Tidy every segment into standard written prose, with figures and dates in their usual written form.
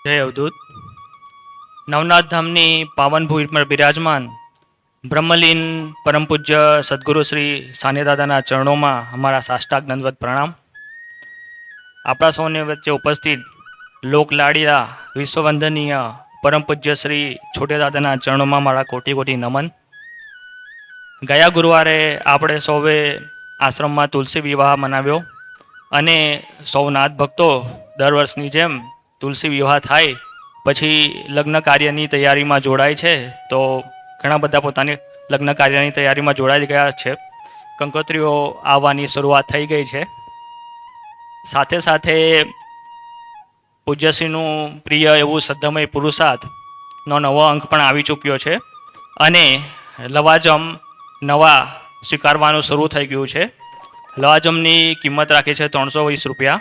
જય અવધૂત. નવનાથ ધામની પાવન ભૂમિ પર બિરાજમાન બ્રહ્મલીન પરમ પૂજ્ય સદગુરુ શ્રી સાનિદાદાના ચરણોમાં અમારા સાષ્ટાંગ દંડવત પ્રણામ. આપણા સૌની વચ્ચે ઉપસ્થિત લોકલાડીલા વિશ્વવંદનીય પરમ પૂજ્ય શ્રી છોટેદાદાના ચરણોમાં મારા કોટી કોટી નમન. ગયા ગુરુવારે આપણે સૌએ આશ્રમમાં તુલસી વિવાહ મનાવ્યો અને સૌ નાથ ભક્તો દર વર્ષની જેમ તુલસી વિવાહ થાય પછી લગ્ન કાર્યની તૈયારીમાં જોડાય છે. તો ઘણા બધા પોતાની લગ્ન કાર્યની તૈયારીમાં જોડાઈ ગયા છે. કંકોત્રીઓ આવવાની શરૂઆત થઈ ગઈ છે. સાથે સાથે પૂજ્યશ્રીનું પ્રિય એવું સદ્ધમય પુરુષાર્થનો નવો અંક પણ આવી ચૂક્યો છે અને લવાજમ નવા સ્વીકારવાનું શરૂ થઈ ગયું છે. લવાજમની કિંમત રાખી છે 320 રૂપિયા.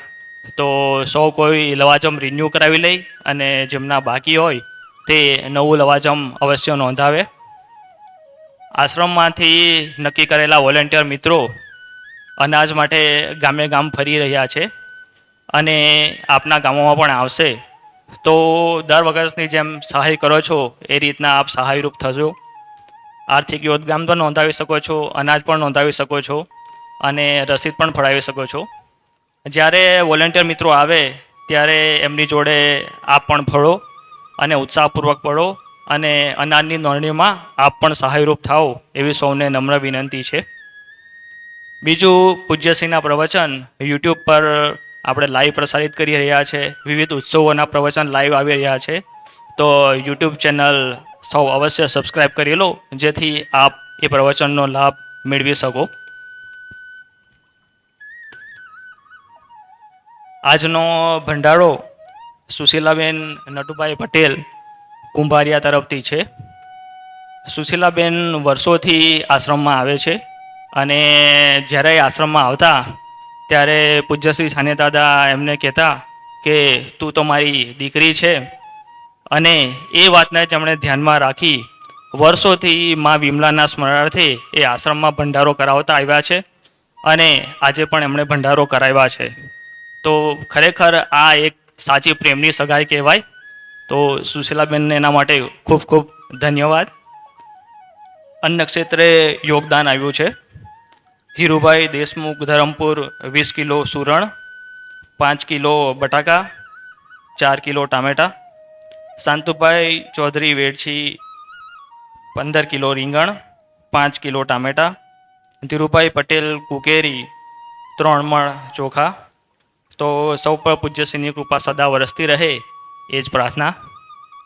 તો સૌ કોઈ લવાજમ રિન્યૂ કરાવી લે અને જેમના બાકી હોય તે નવું લવાજમ અવશ્ય નોંધાવે. આશ્રમમાંથી નક્કી કરેલા વોલેન્ટિયર મિત્રો અનાજ માટે ગામે ગામ ફરી રહ્યા છે અને આપના ગામોમાં પણ આવશે. તો દર વખતની જેમ સહાય કરો છો એ રીતના આપ સહાયરૂપ થશો. આર્થિક યોગદાન પણ નોંધાવી શકો છો, અનાજ પણ નોંધાવી શકો છો અને રસીદ પણ ફળાવી શકો છો. જ્યારે વોલેન્ટિયર મિત્રો આવે ત્યારે એમની જોડે આપ પણ ફળો અને ઉત્સાહપૂર્વક પડો અને અનાજની નોંધણીમાં આપ પણ સહાયરૂપ થાઓ એવી સૌને નમ્ર વિનંતી છે. બીજું, પૂજ્યશ્રીના પ્રવચન યુટ્યુબ પર આપણે લાઈવ પ્રસારિત કરી રહ્યા છે. વિવિધ ઉત્સવોના પ્રવચન લાઈવ આવી રહ્યા છે. તો યુટ્યુબ ચેનલ સૌ અવશ્ય સબસ્ક્રાઈબ કરી લો જેથી આપ એ પ્રવચનનો લાભ મેળવી શકો. આજનો ભંડારો સુશીલાબેન નટુભાઈ પટેલ કુંભારિયા તરફથી છે. સુશીલાબેન વર્ષોથી આશ્રમમાં આવે છે અને જ્યારે આશ્રમમાં આવતા ત્યારે પૂજ્યશ્રી સાનિદાદા એમને કહેતા કે તું તો મારી દીકરી છે અને એ વાતને તેમણે ધ્યાનમાં રાખી વર્ષોથી મા વિમલાના સ્મરણાર્થે એ આશ્રમમાં ભંડારો કરાવતા આવ્યા છે અને આજે પણ એમણે ભંડારો કરાવ્યા છે. તો ખરેખર આ એક સાચી પ્રેમની સગાઈ કહેવાય. તો સુશીલાબેનને એના માટે ખૂબ ખૂબ ધન્યવાદ. અન્ન ક્ષેત્રે યોગદાન આવ્યું છે. હીરુભાઈ દેશમુખ ધરમપુર 20 કિલો સુરણ, 5 કિલો બટાકા, 4 કિલો ટામેટા. શાંતુભાઈ ચૌધરી વેડછી 15 કિલો રીંગણ, 5 કિલો ટામેટા. ધીરુભાઈ પટેલ કુકેરી 3 મણ ચોખા. તો સૌ પર પૂજ્યશ્રીની કૃપા સદા વરસતી રહે એ જ પ્રાર્થના.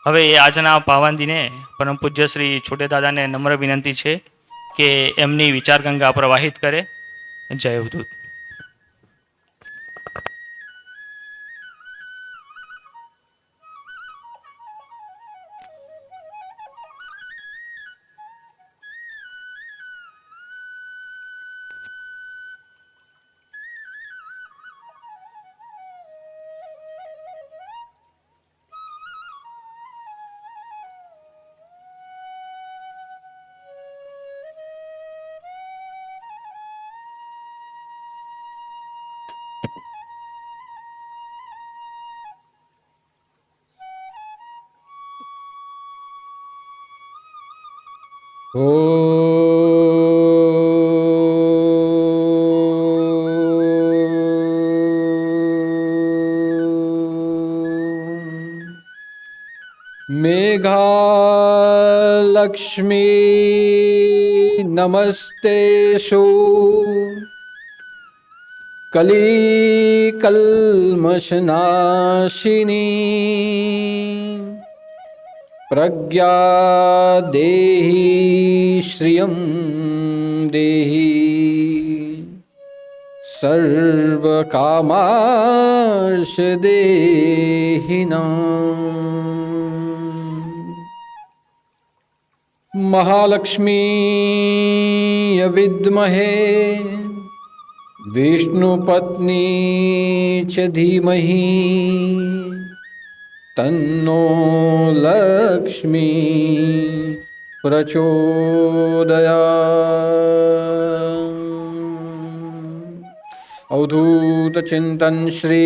હવે આજના પાવન દિને પરમ પૂજ્ય શ્રી છોટેદાદાને નમ્ર વિનંતી છે કે એમની વિચાર ગંગા પ્રવાહિત કરે. જય અવધૂત. मेघालक्ष्मी नमस्तेषु कलिकल्मषनाशिनी प्रज्ञा देहि श्रियं देहि सर्वकामार्ष देहिनाम्। महालक्ष्मी विद्महे विष्णुपत्नी च धीमहि तन्नो लक्ष्मी प्रचोदयात्। अवधूत चिंतन श्री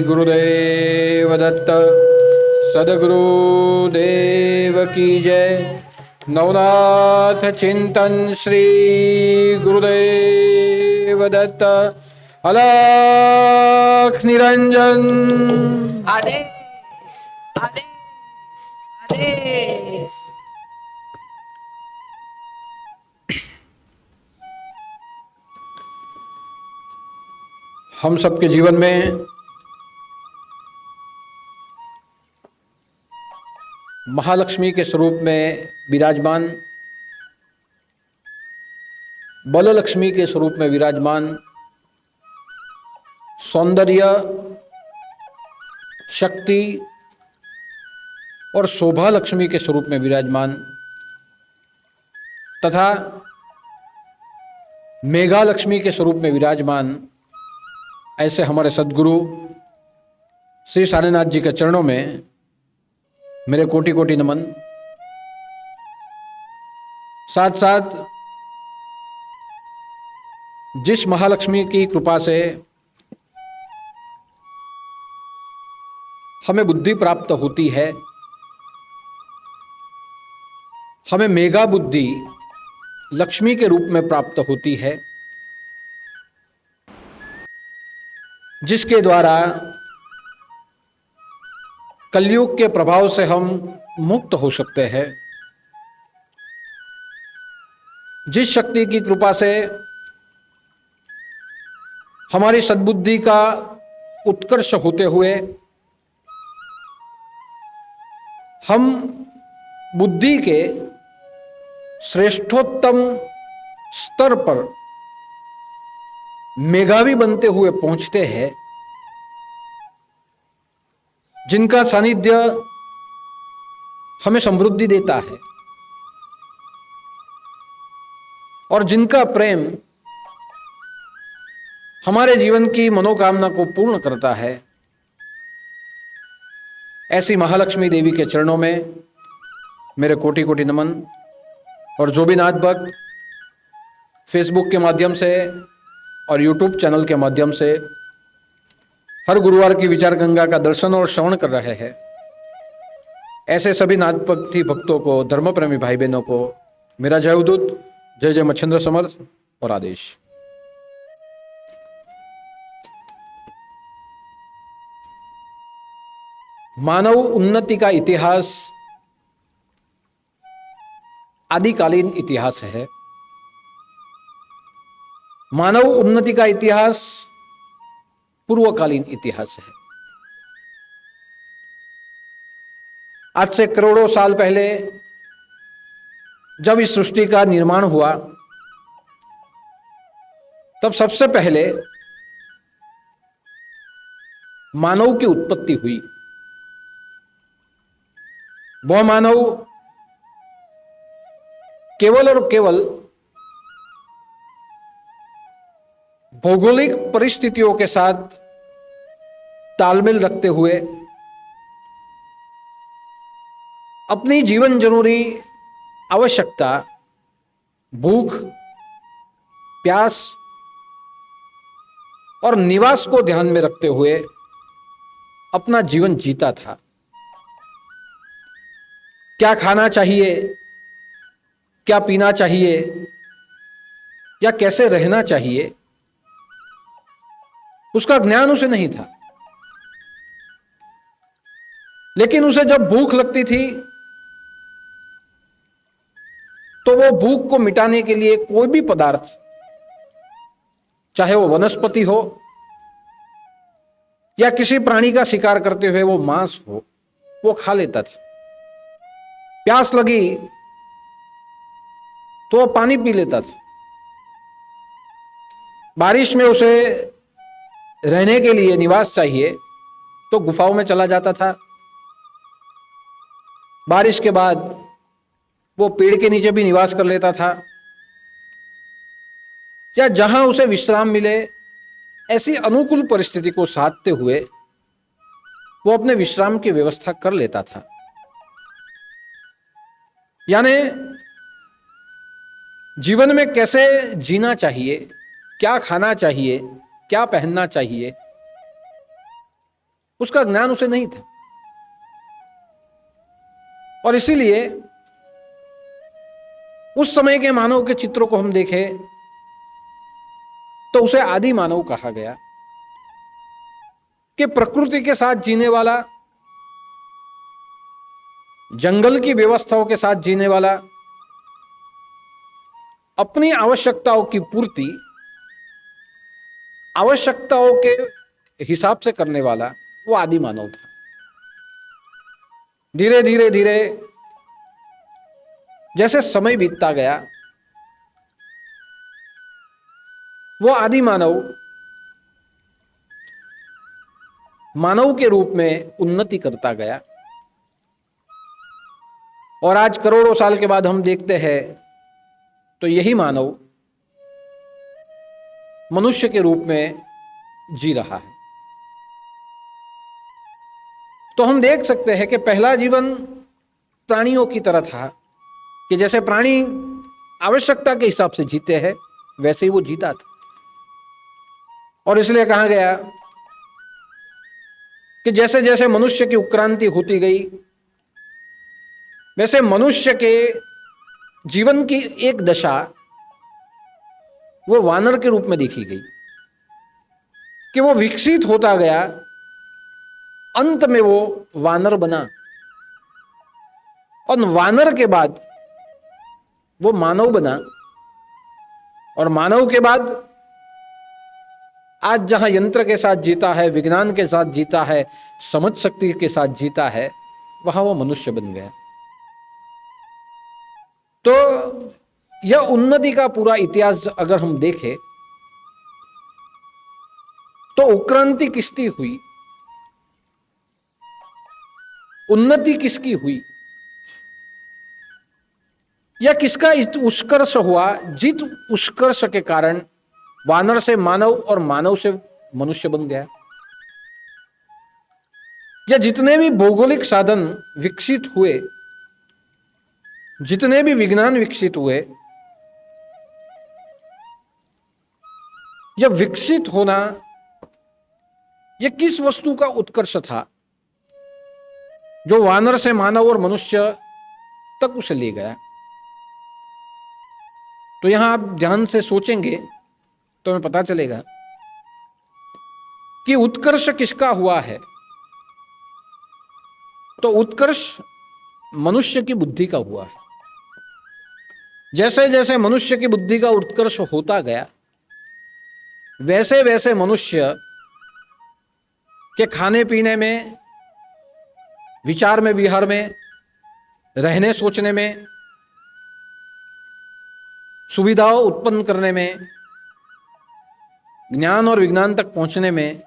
गुरुदेव दत्त सदगुरुदेव की जय। नवनाथ चिंतन श्री गुरुदेव दत्त। अलख निरंजन। आदेश आदेश आदेश। हम सबके जीवन में महालक्ष्मी के स्वरूप में विराजमान, बल लक्ष्मी के स्वरूप में विराजमान, सौंदर्य, शक्ति और शोभा लक्ष्मी के स्वरूप में विराजमान तथा मेघा लक्ष्मी के स्वरूप में विराजमान ऐसे हमारे सद्गुरु श्री सानेनाथ जी के चरणों में मेरे कोटि कोटि नमन। साथ साथ जिस महालक्ष्मी की कृपा से हमें बुद्धि प्राप्त होती है, हमें मेघा बुद्धि लक्ष्मी के रूप में प्राप्त होती है, जिसके द्वारा कलयुग के प्रभाव से हम मुक्त हो सकते हैं, जिस शक्ति की कृपा से हमारी सद्बुद्धि का उत्कर्ष होते हुए हम बुद्धि के श्रेष्ठोत्तम स्तर पर मेधावी बनते हुए पहुंचते हैं, जिनका सानिध्य हमें समृद्धि देता है और जिनका प्रेम हमारे जीवन की मनोकामना को पूर्ण करता है, ऐसी महालक्ष्मी देवी के चरणों में मेरे कोटि कोटि नमन। और जो भी नाथ भक्त फेसबुक के माध्यम से और यूट्यूब चैनल के माध्यम से हर गुरुवार की विचार गंगा का दर्शन और श्रवण कर रहे हैं, ऐसे सभी नाथ भक्ति भक्तों को, धर्म प्रेमी भाई बहनों को मेरा जय उदूत, जय जय मच्छिंद्र समर्थ और आदेश। मानव उन्नति का इतिहास आदिकालीन इतिहास है। मानव उन्नति का इतिहास पूर्वकालीन इतिहास है। आज से करोड़ों साल पहले जब इस सृष्टि का निर्माण हुआ, तब सबसे पहले मानव की उत्पत्ति हुई। वह मानव केवल और केवल भौगोलिक परिस्थितियों के साथ तालमेल रखते हुए अपनी जीवन जरूरी आवश्यकता, भूख, प्यास और निवास को ध्यान में रखते हुए अपना जीवन जीता था। क्या खाना चाहिए, क्या पीना चाहिए या कैसे रहना चाहिए, उसका ज्ञान उसे नहीं था। लेकिन उसे जब भूख लगती थी तो वो भूख को मिटाने के लिए कोई भी पदार्थ, चाहे वो वनस्पति हो या किसी प्राणी का शिकार करते हुए वो मांस हो, वो खा लेता था। प्यास लगी तो वो पानी पी लेता था। बारिश में उसे रहने के लिए निवास चाहिए तो गुफाओं में चला जाता था। बारिश के बाद वो पेड़ के नीचे भी निवास कर लेता था, या जहां उसे विश्राम मिले ऐसी अनुकूल परिस्थिति को साधते हुए वो अपने विश्राम की व्यवस्था कर लेता था। यानी जीवन में कैसे जीना चाहिए, क्या खाना चाहिए, क्या पहनना चाहिए, उसका ज्ञान उसे नहीं था। और इसीलिए उस समय के मानव के चित्रों को हम देखें तो उसे आदि मानव कहा गया, कि प्रकृति के साथ जीने वाला, जंगल की व्यवस्थाओं के साथ जीने वाला, अपनी आवश्यकताओं की पूर्ति आवश्यकताओं के हिसाब से करने वाला वो आदि मानव था। धीरे धीरे धीरे जैसे समय बीतता गया, वो आदि मानव मानव के रूप में उन्नति करता गया, और आज करोड़ों साल के बाद हम देखते हैं तो यही मानव मनुष्य के रूप में जी रहा है। तो हम देख सकते हैं कि पहला जीवन प्राणियों की तरह था, कि जैसे प्राणी आवश्यकता के हिसाब से जीते हैं वैसे ही वो जीता था। और इसलिए कहा गया कि जैसे जैसे मनुष्य की उत्क्रांति होती गई, वैसे मनुष्य के जीवन की एक दशा वो वानर के रूप में देखी गई, कि वो विकसित होता गया, अंत में वो वानर बना, और वानर के बाद वो मानव बना, और मानव के बाद आज जहां यंत्र के साथ जीता है, विज्ञान के साथ जीता है, समझ शक्ति के साथ जीता है, वहां वो मनुष्य बन गया। तो यह उन्नति का पूरा इतिहास अगर हम देखें तो उत्क्रांति किसकी हुई, उन्नति किसकी हुई, या किसका उत्कर्ष हुआ, जिस उत्कर्ष के कारण वानर से मानव और मानव से मनुष्य बन गया। या जितने भी भौगोलिक साधन विकसित हुए, जितने भी विज्ञान विकसित हुए, यह विकसित होना यह किस वस्तु का उत्कर्ष था जो वानर से मानव और मनुष्य तक उसे ले गया। तो यहां आप ध्यान से सोचेंगे तो हमें पता चलेगा कि उत्कर्ष किसका हुआ है। तो उत्कर्ष मनुष्य की बुद्धि का हुआ है। जैसे जैसे मनुष्य की बुद्धि का उत्कर्ष होता गया, वैसे वैसे मनुष्य के खाने पीने में, विचार में, विहार में, रहने सोचने में, सुविधाओं उत्पन्न करने में, ज्ञान और विज्ञान तक पहुंचने में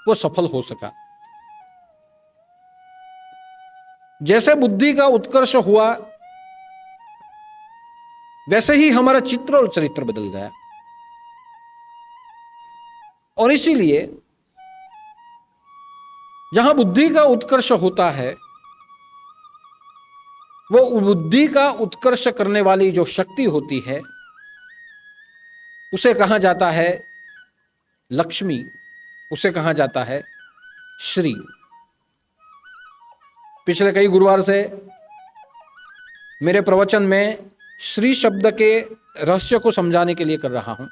वो सफल हो सका। जैसे बुद्धि का उत्कर्ष हुआ, वैसे ही हमारा चित्र और चरित्र बदल गया। और इसीलिए जहां बुद्धि का उत्कर्ष होता है, वो बुद्धि का उत्कर्ष करने वाली जो शक्ति होती है उसे कहा जाता है लक्ष्मी, उसे कहा जाता है श्री। पिछले कई गुरुवार से मेरे प्रवचन में श्री शब्द के रहस्य को समझाने के लिए कर रहा हूं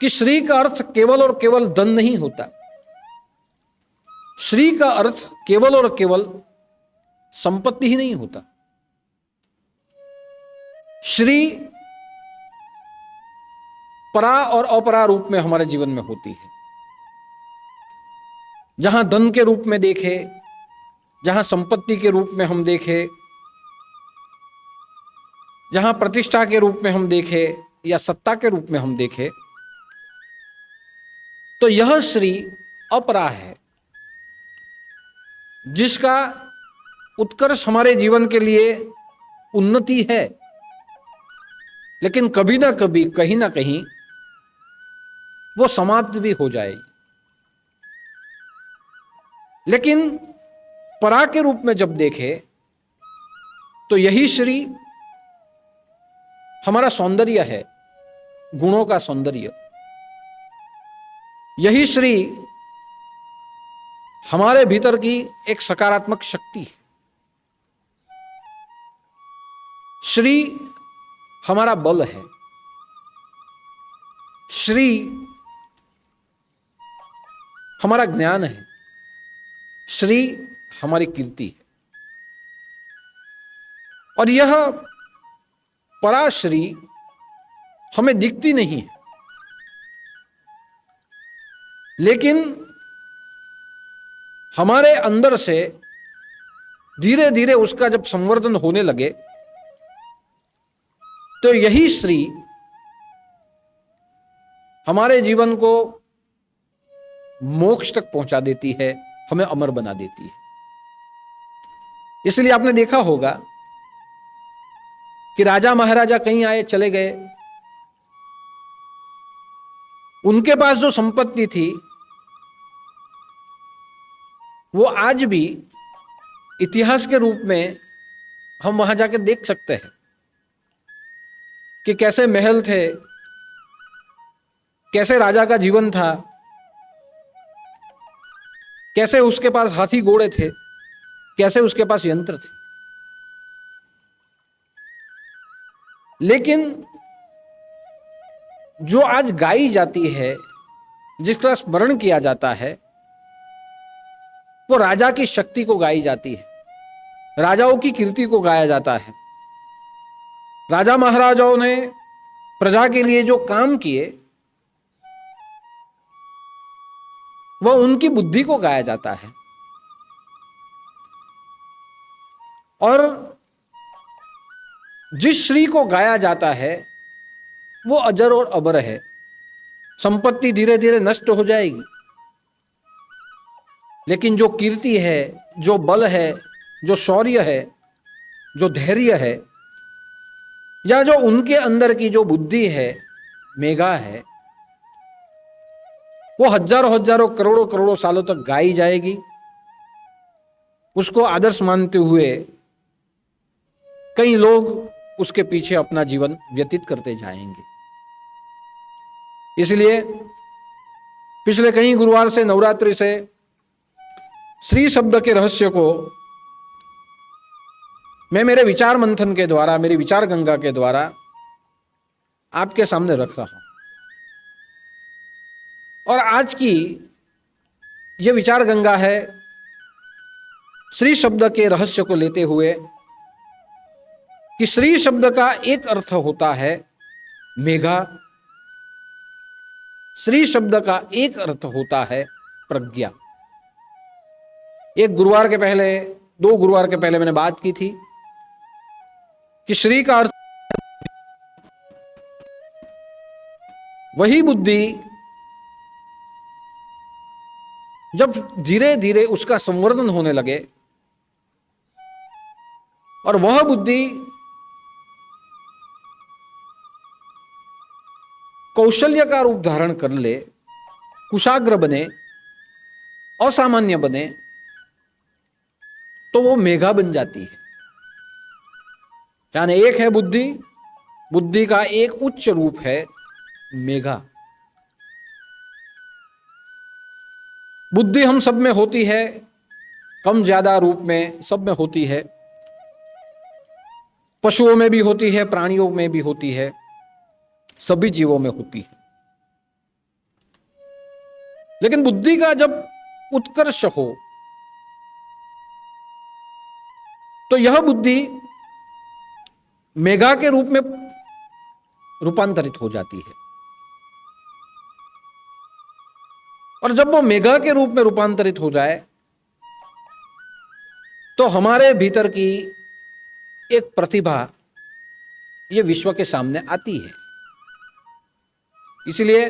कि श्री का अर्थ केवल और केवल धन नहीं होता। श्री का अर्थ केवल और केवल संपत्ति ही नहीं होता। श्री परा और अपरा रूप में हमारे जीवन में होती है। जहां धन के रूप में देखे, जहां संपत्ति के रूप में हम देखे, जहां प्रतिष्ठा के रूप में हम देखे या सत्ता के रूप में हम देखे, तो यह श्री अपरा है, जिसका उत्कर्ष हमारे जीवन के लिए उन्नति है, लेकिन कभी ना कभी, कहीं ना कहीं वो समाप्त भी हो जाएगी। लेकिन परा के रूप में जब देखे तो यही श्री हमारा सौंदर्य है, गुणों का सौंदर्य। यही श्री हमारे भीतर की एक सकारात्मक शक्ति है। श्री हमारा बल है, श्री हमारा ज्ञान है, श्री हमारी कीर्ति है। और यह पराश्री हमें दिखती नहीं है, लेकिन हमारे अंदर से धीरे धीरे उसका जब संवर्धन होने लगे तो यही श्री हमारे जीवन को मोक्ष तक पहुंचा देती है, हमें अमर बना देती है। इसलिए आपने देखा होगा कि राजा महाराजा कहीं आए चले गए, उनके पास जो संपत्ति थी वो आज भी इतिहास के रूप में हम वहां जाके देख सकते हैं कि कैसे महल थे, कैसे राजा का जीवन था, कैसे उसके पास हाथी घोड़े थे, कैसे उसके पास यंत्र थे। लेकिन जो आज गाई जाती है, जिसका स्मरण किया जाता है, वो राजा की शक्ति को गाई जाती है, राजाओं की कीर्ति को गाया जाता है। राजा महाराजाओं ने प्रजा के लिए जो काम किए वह उनकी बुद्धि को गाया जाता है। और जिस श्री को गाया जाता है वो अजर और अबर है। संपत्ति धीरे धीरे नष्ट हो जाएगी, लेकिन जो कीर्ति है, जो बल है, जो शौर्य है, जो धैर्य है, या जो उनके अंदर की जो बुद्धि है, मेघा है, वो हजारों हजारों करोड़ों करोड़ों सालों तक गाई जाएगी। उसको आदर्श मानते हुए कई लोग उसके पीछे अपना जीवन व्यतीत करते जाएंगे। इसलिए पिछले कई गुरुवार से, नवरात्रि से श्री शब्द के रहस्य को मैं मेरे विचार मंथन के द्वारा, मेरी विचार गंगा के द्वारा आपके सामने रख रहा हूं। और आज की यह विचार गंगा है श्री शब्द के रहस्य को लेते हुए कि श्री शब्द का एक अर्थ होता है मेघा, श्री शब्द का एक अर्थ होता है प्रज्ञा। एक गुरुवार के पहले, 2 गुरुवार के पहले मैंने बात की थी कि श्री का अर्थ वही बुद्धि जब धीरे धीरे उसका संवर्धन होने लगे और वह बुद्धि कौशल्य का रूप धारण कर ले, कुशाग्र बने, असामान्य बने, तो वो मेघा बन जाती है। यानी एक है बुद्धि, बुद्धि का एक उच्च रूप है मेघा। बुद्धि हम सब में होती है, कम ज्यादा रूप में सब में होती है। पशुओं में भी होती है, प्राणियों में भी होती है, सभी जीवों में होती है। लेकिन बुद्धि का जब उत्कर्ष हो तो यह बुद्धि मेघा के रूप में रूपांतरित हो जाती है। और जब वो मेघा के रूप में रूपांतरित हो जाए तो हमारे भीतर की एक प्रतिभा ये विश्व के सामने आती है। इसलिए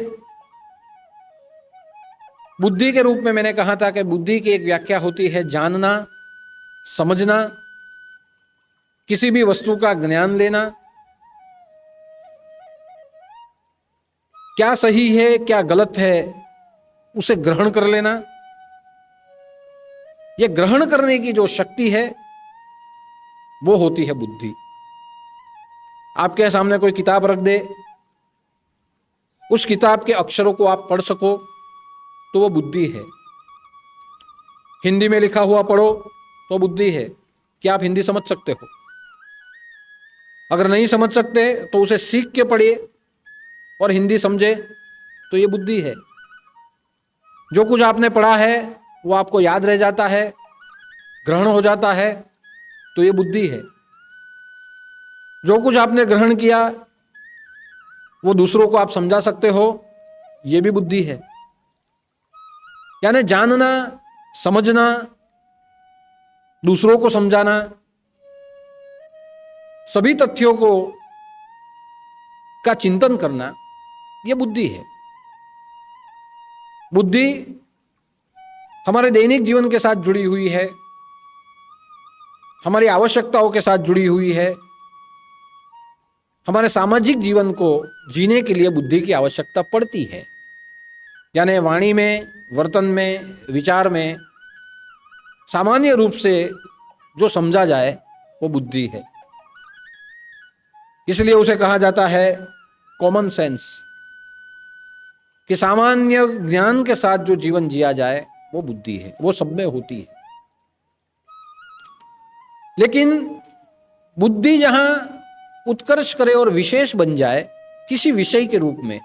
बुद्धि के रूप में मैंने कहा था कि बुद्धि की एक व्याख्या होती है जानना, समझना, किसी भी वस्तु का ज्ञान लेना, क्या सही है क्या गलत है उसे ग्रहण कर लेना। यह ग्रहण करने की जो शक्ति है वो होती है बुद्धि। आपके सामने कोई किताब रख दे, उस किताब के अक्षरों को आप पढ़ सको तो वो बुद्धि है। हिंदी में लिखा हुआ पढ़ो तो बुद्धि है। क्या आप हिंदी समझ सकते हो? अगर नहीं समझ सकते तो उसे सीख के पढ़िए और हिंदी समझे तो ये बुद्धि है। जो कुछ आपने पढ़ा है वो आपको याद रह जाता है, ग्रहण हो जाता है, तो ये बुद्धि है। जो कुछ आपने ग्रहण किया वो दूसरों को आप समझा सकते हो, ये भी बुद्धि है। यानी जानना, समझना, दूसरों को समझाना, सभी तथ्यों को का चिंतन करना, यह बुद्धि है। बुद्धि हमारे दैनिक जीवन के साथ जुड़ी हुई है, हमारी आवश्यकताओं के साथ जुड़ी हुई है। हमारे सामाजिक जीवन को जीने के लिए बुद्धि की आवश्यकता पड़ती है। यानी वाणी में, वर्तन में, विचार में सामान्य रूप से जो समझा जाए वो बुद्धि है। इसलिए उसे कहा जाता है कॉमन सेंस, कि सामान्य ज्ञान के साथ जो जीवन जिया जाए वो बुद्धि है, वो सब में होती है। लेकिन बुद्धि जहां उत्कर्ष करे और विशेष बन जाए किसी विषय के रूप में,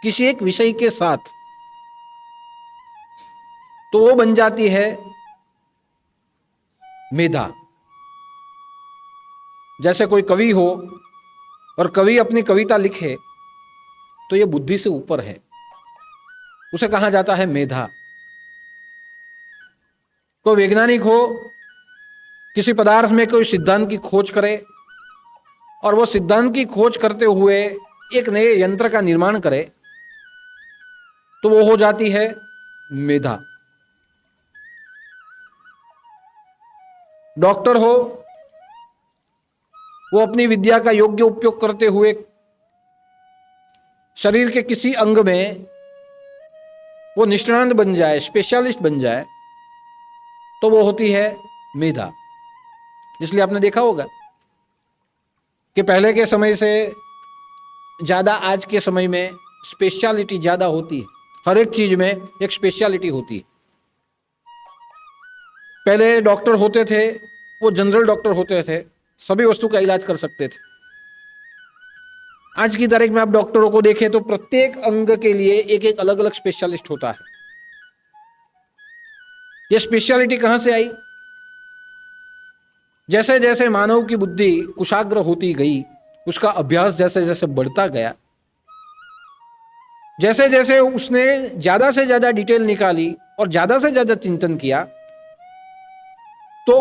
किसी एक विषय के साथ, तो वो बन जाती है मेधा। जैसे कोई कवि हो और कवि अपनी कविता लिखे तो ये बुद्धि से ऊपर है, उसे कहा जाता है मेधा। कोई वैज्ञानिक हो, किसी पदार्थ में कोई सिद्धांत की खोज करे और वो सिद्धांत की खोज करते हुए एक नए यंत्र का निर्माण करे तो वो हो जाती है मेधा। डॉक्टर हो, वो अपनी विद्या का योग्य उपयोग करते हुए शरीर के किसी अंग में वो निष्णात बन जाए, स्पेशलिस्ट बन जाए, तो वो होती है मेधा। इसलिए आपने देखा होगा कि पहले के समय से ज़्यादा आज के समय में स्पेशलिटी ज़्यादा होती है। हर एक चीज़ में एक स्पेशलिटी होती है। पहले डॉक्टर होते थे, वो जनरल डॉक्टर होते थे, सभी वस्तु का इलाज कर सकते थे। आज की तारीख में आप डॉक्टरों को देखें तो प्रत्येक अंग के लिए एक एक अलग अलग स्पेशलिस्ट होता है। यह स्पेशलिटी कहां से आई? जैसे जैसे मानव की बुद्धि कुशाग्र होती गई, उसका अभ्यास जैसे जैसे बढ़ता गया, जैसे जैसे उसने ज्यादा से ज्यादा डिटेल निकाली और ज्यादा से ज्यादा चिंतन किया, तो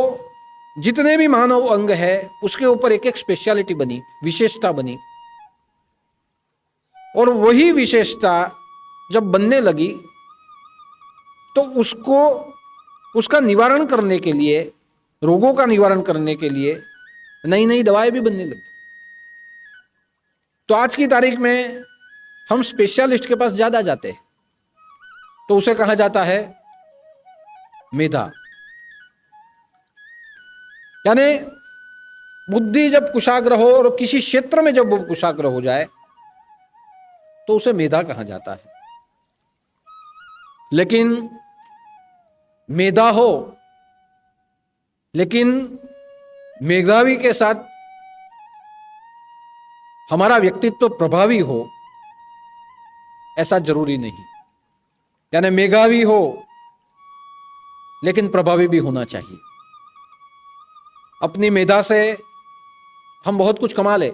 जितने भी मानव अंग है उसके ऊपर एक एक स्पेशलिटी बनी, विशेषता बनी। और वही विशेषता जब बनने लगी तो उसको, उसका निवारण करने के लिए, रोगों का निवारण करने के लिए नई नई दवाएं भी बनने लगी। तो आज की तारीख में हम स्पेशलिस्ट के पास ज्यादा जाते हैं, तो उसे कहा जाता है मेधा। यानी बुद्धि जब कुशाग्र हो और किसी क्षेत्र में जब वो कुशाग्र हो जाए तो उसे मेधा कहा जाता है। लेकिन मेधा हो, लेकिन मेधावी के साथ हमारा व्यक्तित्व प्रभावी हो, ऐसा जरूरी नहीं। यानी मेधावी हो लेकिन प्रभावी भी होना चाहिए। अपनी मेधा से हम बहुत कुछ कमा ले,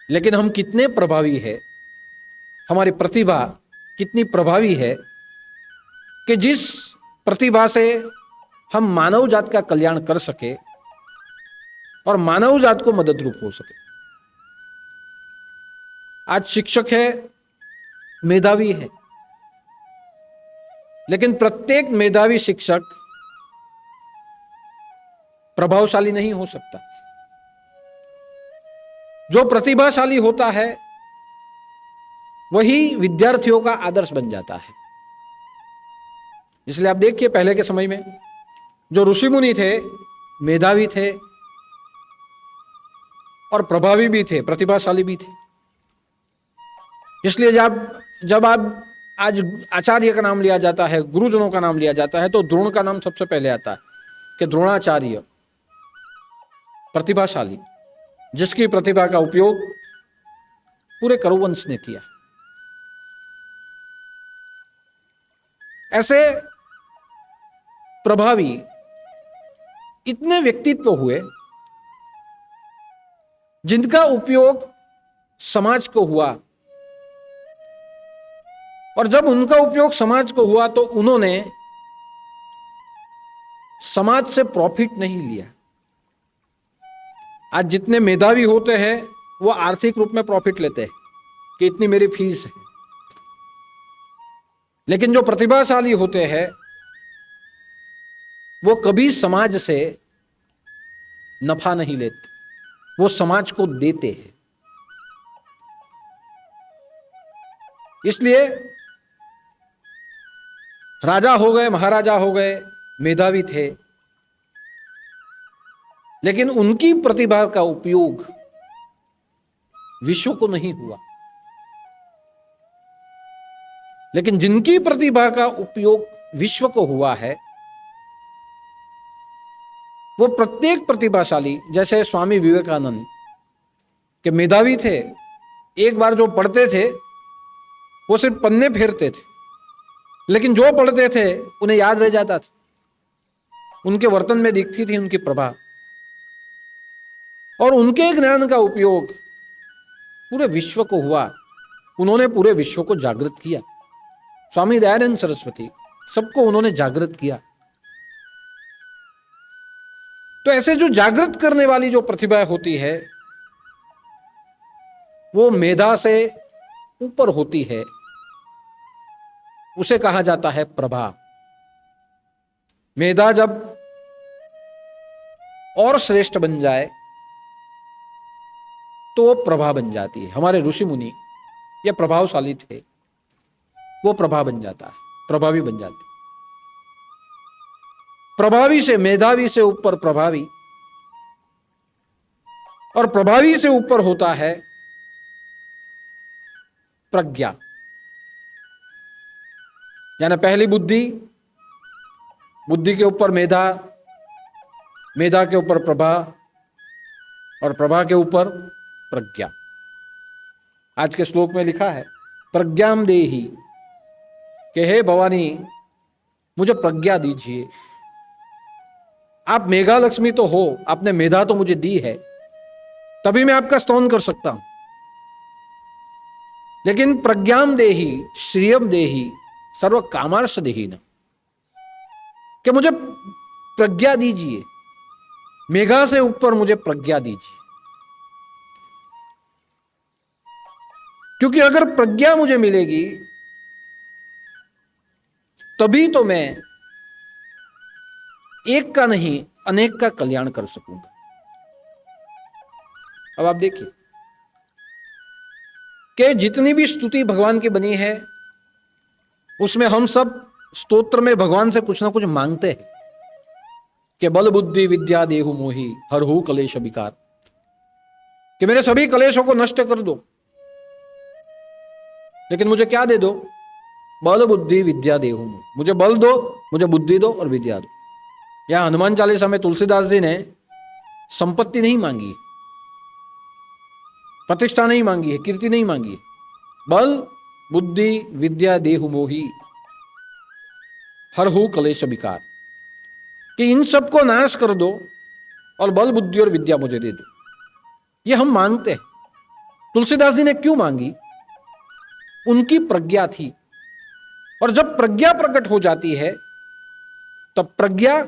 लेकिन हम कितने प्रभावी है, हमारी प्रतिभा कितनी प्रभावी है कि जिस प्रतिभा से हम मानव जात का कल्याण कर सके और मानव जात को मदद रूप हो सके। आज शिक्षक है, मेधावी है, लेकिन प्रत्येक मेधावी शिक्षक प्रभावशाली नहीं हो सकता। जो प्रतिभाशाली होता है वही विद्यार्थियों का आदर्श बन जाता है। इसलिए आप देखिए, पहले के समय में जो ऋषि मुनि थे, मेधावी थे और प्रभावी भी थे, प्रतिभाशाली भी थे। इसलिए जब आप आज आचार्य का नाम लिया जाता है, गुरुजनों का नाम लिया जाता है, तो द्रोण का नाम सबसे पहले आता है कि द्रोणाचार्य प्रतिभाशाली, जिसकी प्रतिभा का उपयोग पूरे करुवंश ने किया। ऐसे प्रभावी इतने व्यक्तित्व हुए जिनका उपयोग समाज को हुआ, और जब उनका उपयोग समाज को हुआ तो उन्होंने समाज से प्रॉफिट नहीं लिया। आज जितने मेधावी होते हैं वो आर्थिक रूप में प्रॉफिट लेते हैं कि इतनी मेरी फीस है, लेकिन जो प्रतिभाशाली होते हैं वो कभी समाज से नफा नहीं लेते, वो समाज को देते हैं। इसलिए राजा हो गए, महाराजा हो गए, मेधावी थे, लेकिन उनकी प्रतिभा का उपयोग विश्व को नहीं हुआ। लेकिन जिनकी प्रतिभा का उपयोग विश्व को हुआ है वो प्रत्येक प्रतिभाशाली, जैसे स्वामी विवेकानंद के मेधावी थे, एक बार जो पढ़ते थे वो सिर्फ पन्ने फेरते थे, लेकिन जो पढ़ते थे उन्हें याद रह जाता था, उनके वर्तन में दिखती थी उनकी प्रभा, और उनके ज्ञान का उपयोग पूरे विश्व को हुआ। उन्होंने पूरे विश्व को जागृत किया। स्वामी दयानंद सरस्वती, सबको उन्होंने जागृत किया। तो ऐसे जो जागृत करने वाली जो प्रतिभा होती है वो मेधा से ऊपर होती है, उसे कहा जाता है प्रभा। मेधा जब और श्रेष्ठ बन जाए तो वो प्रभा बन जाती है। हमारे ऋषि मुनि ये प्रभावशाली थे, वो प्रभा बन जाता है, प्रभावी बन जाती है। प्रभावी से, मेधावी से ऊपर प्रभावी, और प्रभावी से ऊपर होता है प्रज्ञा, यानी पहली बुद्धि, बुद्धि के ऊपर मेधा, मेधा के ऊपर प्रभा, और प्रभा के ऊपर प्रज्ञा। आज के श्लोक में लिखा है प्रज्ञाम देहि, कि हे भवानी मुझे प्रज्ञा दीजिए। आप मेघा लक्ष्मी तो हो, आपने मेधा तो मुझे दी है, तभी मैं आपका स्तवन कर सकता हूं, लेकिन प्रज्ञाम देहि श्रियम देहि सर्व कामार्ष देहि न, कि मुझे प्रज्ञा दीजिए, मेघा से ऊपर मुझे प्रज्ञा दीजिए। क्योंकि अगर प्रज्ञा मुझे मिलेगी तभी तो मैं एक का नहीं अनेक का कल्याण कर सकूंगा। अब आप देखिए कि जितनी भी स्तुति भगवान की बनी है उसमें हम सब स्तोत्र में भगवान से कुछ ना कुछ मांगते हैं कि बल बुद्धि विद्या देहु मोहि हरहु कलेश विकार, कि मेरे सभी कलेशों को नष्ट कर दो, लेकिन मुझे क्या दे दो? बल बुद्धि विद्या देहु मोहि, मुझे बल दो, मुझे बुद्धि दो और विद्या दो। यहां हनुमान चालीसा में तुलसीदास जी ने संपत्ति नहीं मांगी है, प्रतिष्ठा नहीं मांगी है, कीर्ति नहीं मांगी है, बल बुद्धि विद्या देहु मोहि हरहु कलेश विकार, कि इन सबको नाश कर दो और बल बुद्धि और विद्या मुझे दे दो। ये हम मांगते हैं। तुलसीदास जी ने क्यों मांगी? उनकी प्रज्ञा थी, और जब प्रज्ञा प्रकट हो जाती है तब प्रज्ञा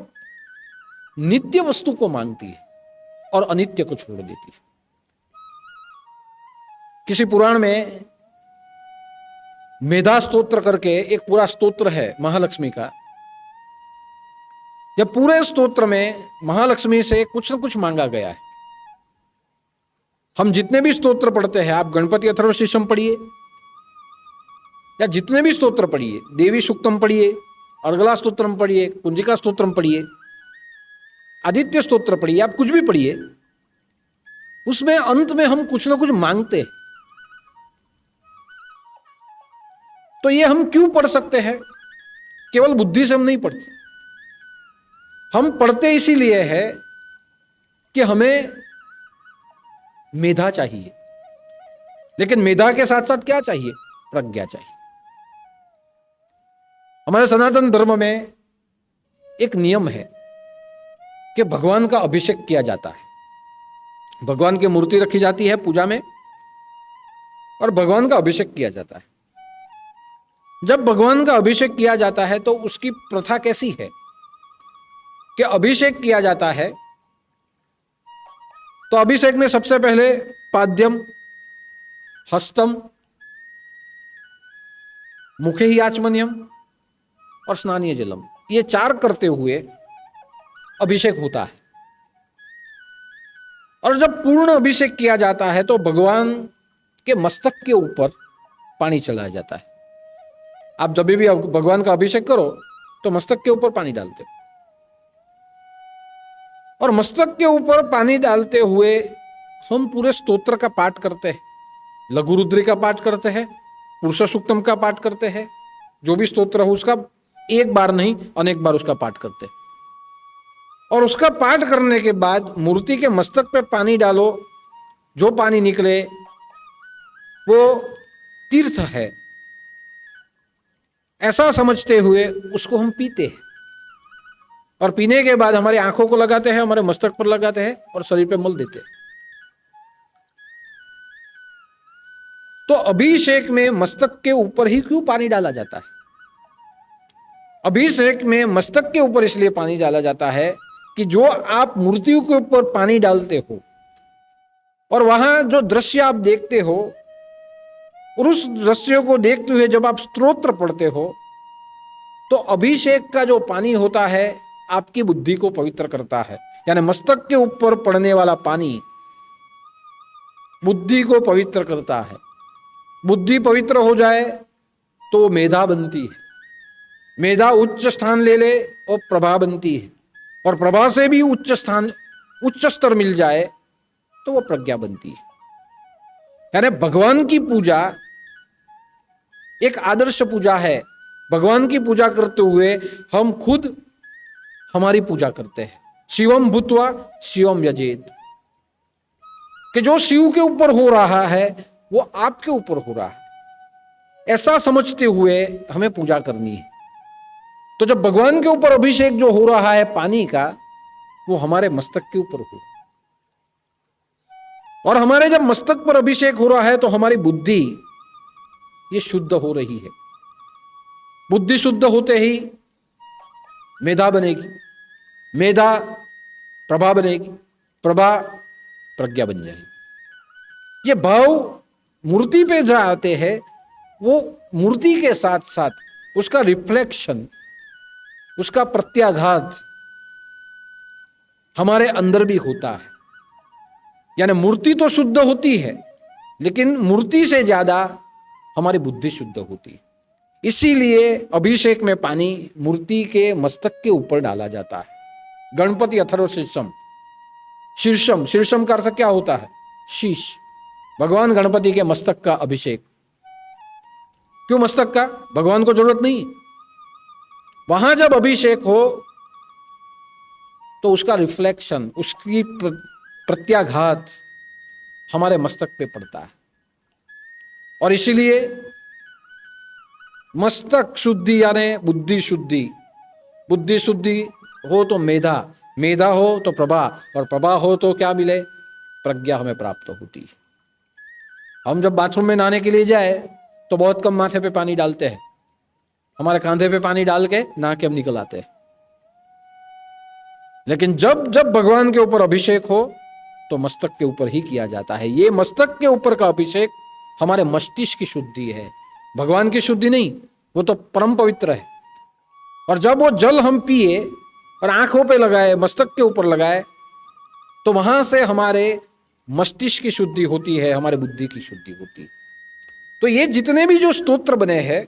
नित्य वस्तु को मांगती है और अनित्य को छोड़ देती है। किसी पुराण में मेधा स्तोत्र करके एक पूरा स्तोत्र है महालक्ष्मी का। यह पूरे स्तोत्र में महालक्ष्मी से कुछ न कुछ मांगा गया है। हम जितने भी स्तोत्र पढ़ते हैं, आप गणपति अथर्वशीर्षम पढ़िए या जितने भी स्तोत्र पढ़िए, देवी सूक्तम पढ़िए, अर्गला स्तोत्रम पढ़िए, कुंजिका स्तोत्रम पढ़िए, आदित्य स्तोत्र पढ़िए, आप कुछ भी पढ़िए, उसमें अंत में हम कुछ ना कुछ मांगते हैं। तो ये हम क्यों पढ़ सकते हैं? केवल बुद्धि से हम नहीं पढ़ते, हम पढ़ते इसीलिए है कि हमें मेधा चाहिए। लेकिन मेधा के साथ साथ क्या चाहिए? प्रज्ञा चाहिए। हमारे सनातन धर्म में एक नियम है कि भगवान का अभिषेक किया जाता है। भगवान की मूर्ति रखी जाती है पूजा में और भगवान का अभिषेक किया जाता है। जब भगवान का अभिषेक किया जाता है तो उसकी प्रथा कैसी है कि अभिषेक किया जाता है तो अभिषेक में सबसे पहले पाद्यम, हस्तम, मुखे ही आचमनियम और स्नानीय जलम, ये 4 करते हुए अभिषेक होता है। और जब पूर्ण अभिषेक किया जाता है तो भगवान के मस्तक के ऊपर पानी चलाया जाता है। आप जब भी भगवान का अभिषेक करो तो मस्तक के ऊपर पानी डालते हो, और मस्तक के ऊपर पानी डालते हुए हम पूरे स्तोत्र का पाठ करते हैं। लघु रुद्री का पाठ करते हैं, पुरुष सूक्तम का पाठ करते हैं, जो भी स्तोत्र हो उसका एक बार नहीं अनेक बार उसका पाठ करते हैं। और उसका पाठ करने के बाद मूर्ति के मस्तक पे पानी डालो, जो पानी निकले वो तीर्थ है ऐसा समझते हुए उसको हम पीते हैं। और पीने के बाद हमारी आंखों को लगाते हैं, हमारे मस्तक पर लगाते हैं और शरीर पे मल देते हैं। तो अभिषेक में मस्तक के ऊपर ही क्यों पानी डाला जाता है? अभिषेक में मस्तक के ऊपर इसलिए पानी डाला जाता है कि जो आप मूर्तियों के ऊपर पानी डालते हो और वहां जो दृश्य आप देखते हो और उस दृश्य को देखते हुए जब आप स्तोत्र पढ़ते हो तो अभिषेक का जो पानी होता है आपकी बुद्धि को पवित्र करता है। यानी मस्तक के ऊपर पड़ने वाला पानी बुद्धि को पवित्र करता है। बुद्धि पवित्र हो जाए तो मेधा बनती है, मेधा उच्च स्थान ले ले और प्रभा बनती है, और प्रभा से भी उच्च स्थान, उच्च स्तर मिल जाए तो वो प्रज्ञा बनती है। यानी भगवान की पूजा एक आदर्श पूजा है। भगवान की पूजा करते हुए हम खुद हमारी पूजा करते हैं। शिवम भूत्वा शिवम यजेत, कि जो शिव के ऊपर हो रहा है वो आपके ऊपर हो रहा है, ऐसा समझते हुए हमें पूजा करनी है। तो जब भगवान के ऊपर अभिषेक जो हो रहा है पानी का, वो हमारे मस्तक के ऊपर हो, और हमारे जब मस्तक पर अभिषेक हो रहा है तो हमारी बुद्धि ये शुद्ध हो रही है। बुद्धि शुद्ध होते ही मेधा बनेगी, मेधा प्रभा बनेगी, प्रभा प्रज्ञा बन जाएगी। ये भाव मूर्ति पे जो आते हैं वो मूर्ति के साथ साथ उसका रिफ्लेक्शन, उसका प्रत्याघात हमारे अंदर भी होता है। यानी मूर्ति तो शुद्ध होती है लेकिन मूर्ति से ज्यादा हमारी बुद्धि शुद्ध होती है। इसीलिए अभिषेक में पानी मूर्ति के मस्तक के ऊपर डाला जाता है। गणपति अथर्व शीर्षम, शीर्षम, शीर्षम का अर्थ क्या होता है? शीश। भगवान गणपति के मस्तक का अभिषेक। क्यों मस्तक का? भगवान को जरूरत नहीं। वहां जब अभिषेक हो तो उसका रिफ्लेक्शन, उसकी प्रत्याघात हमारे मस्तक पे पड़ता है। और इसीलिए मस्तक शुद्धि यानी बुद्धि शुद्धि, बुद्धि शुद्धि हो तो मेधा, मेधा हो तो प्रभा, और प्रभा हो तो क्या मिले? प्रज्ञा हमें प्राप्त होती है। हम जब बाथरूम में नहाने के लिए जाए तो बहुत कम माथे पे पानी डालते हैं, हमारे कांधे पे पानी डाल के नहा के हम निकल आते हैं। लेकिन जब जब भगवान के ऊपर अभिषेक हो तो मस्तक के ऊपर ही किया जाता है। ये मस्तक के ऊपर का अभिषेक हमारे मस्तिष्क की शुद्धि है, भगवान की शुद्धि नहीं। वो तो परम पवित्र है। और जब वो जल हम पिए और आंखों पे लगाए, मस्तक के ऊपर लगाए, तो वहां से हमारे मस्तिष्क की शुद्धि होती है, हमारे बुद्धि की शुद्धि होती है। तो ये जितने भी जो स्तोत्र बने हैं,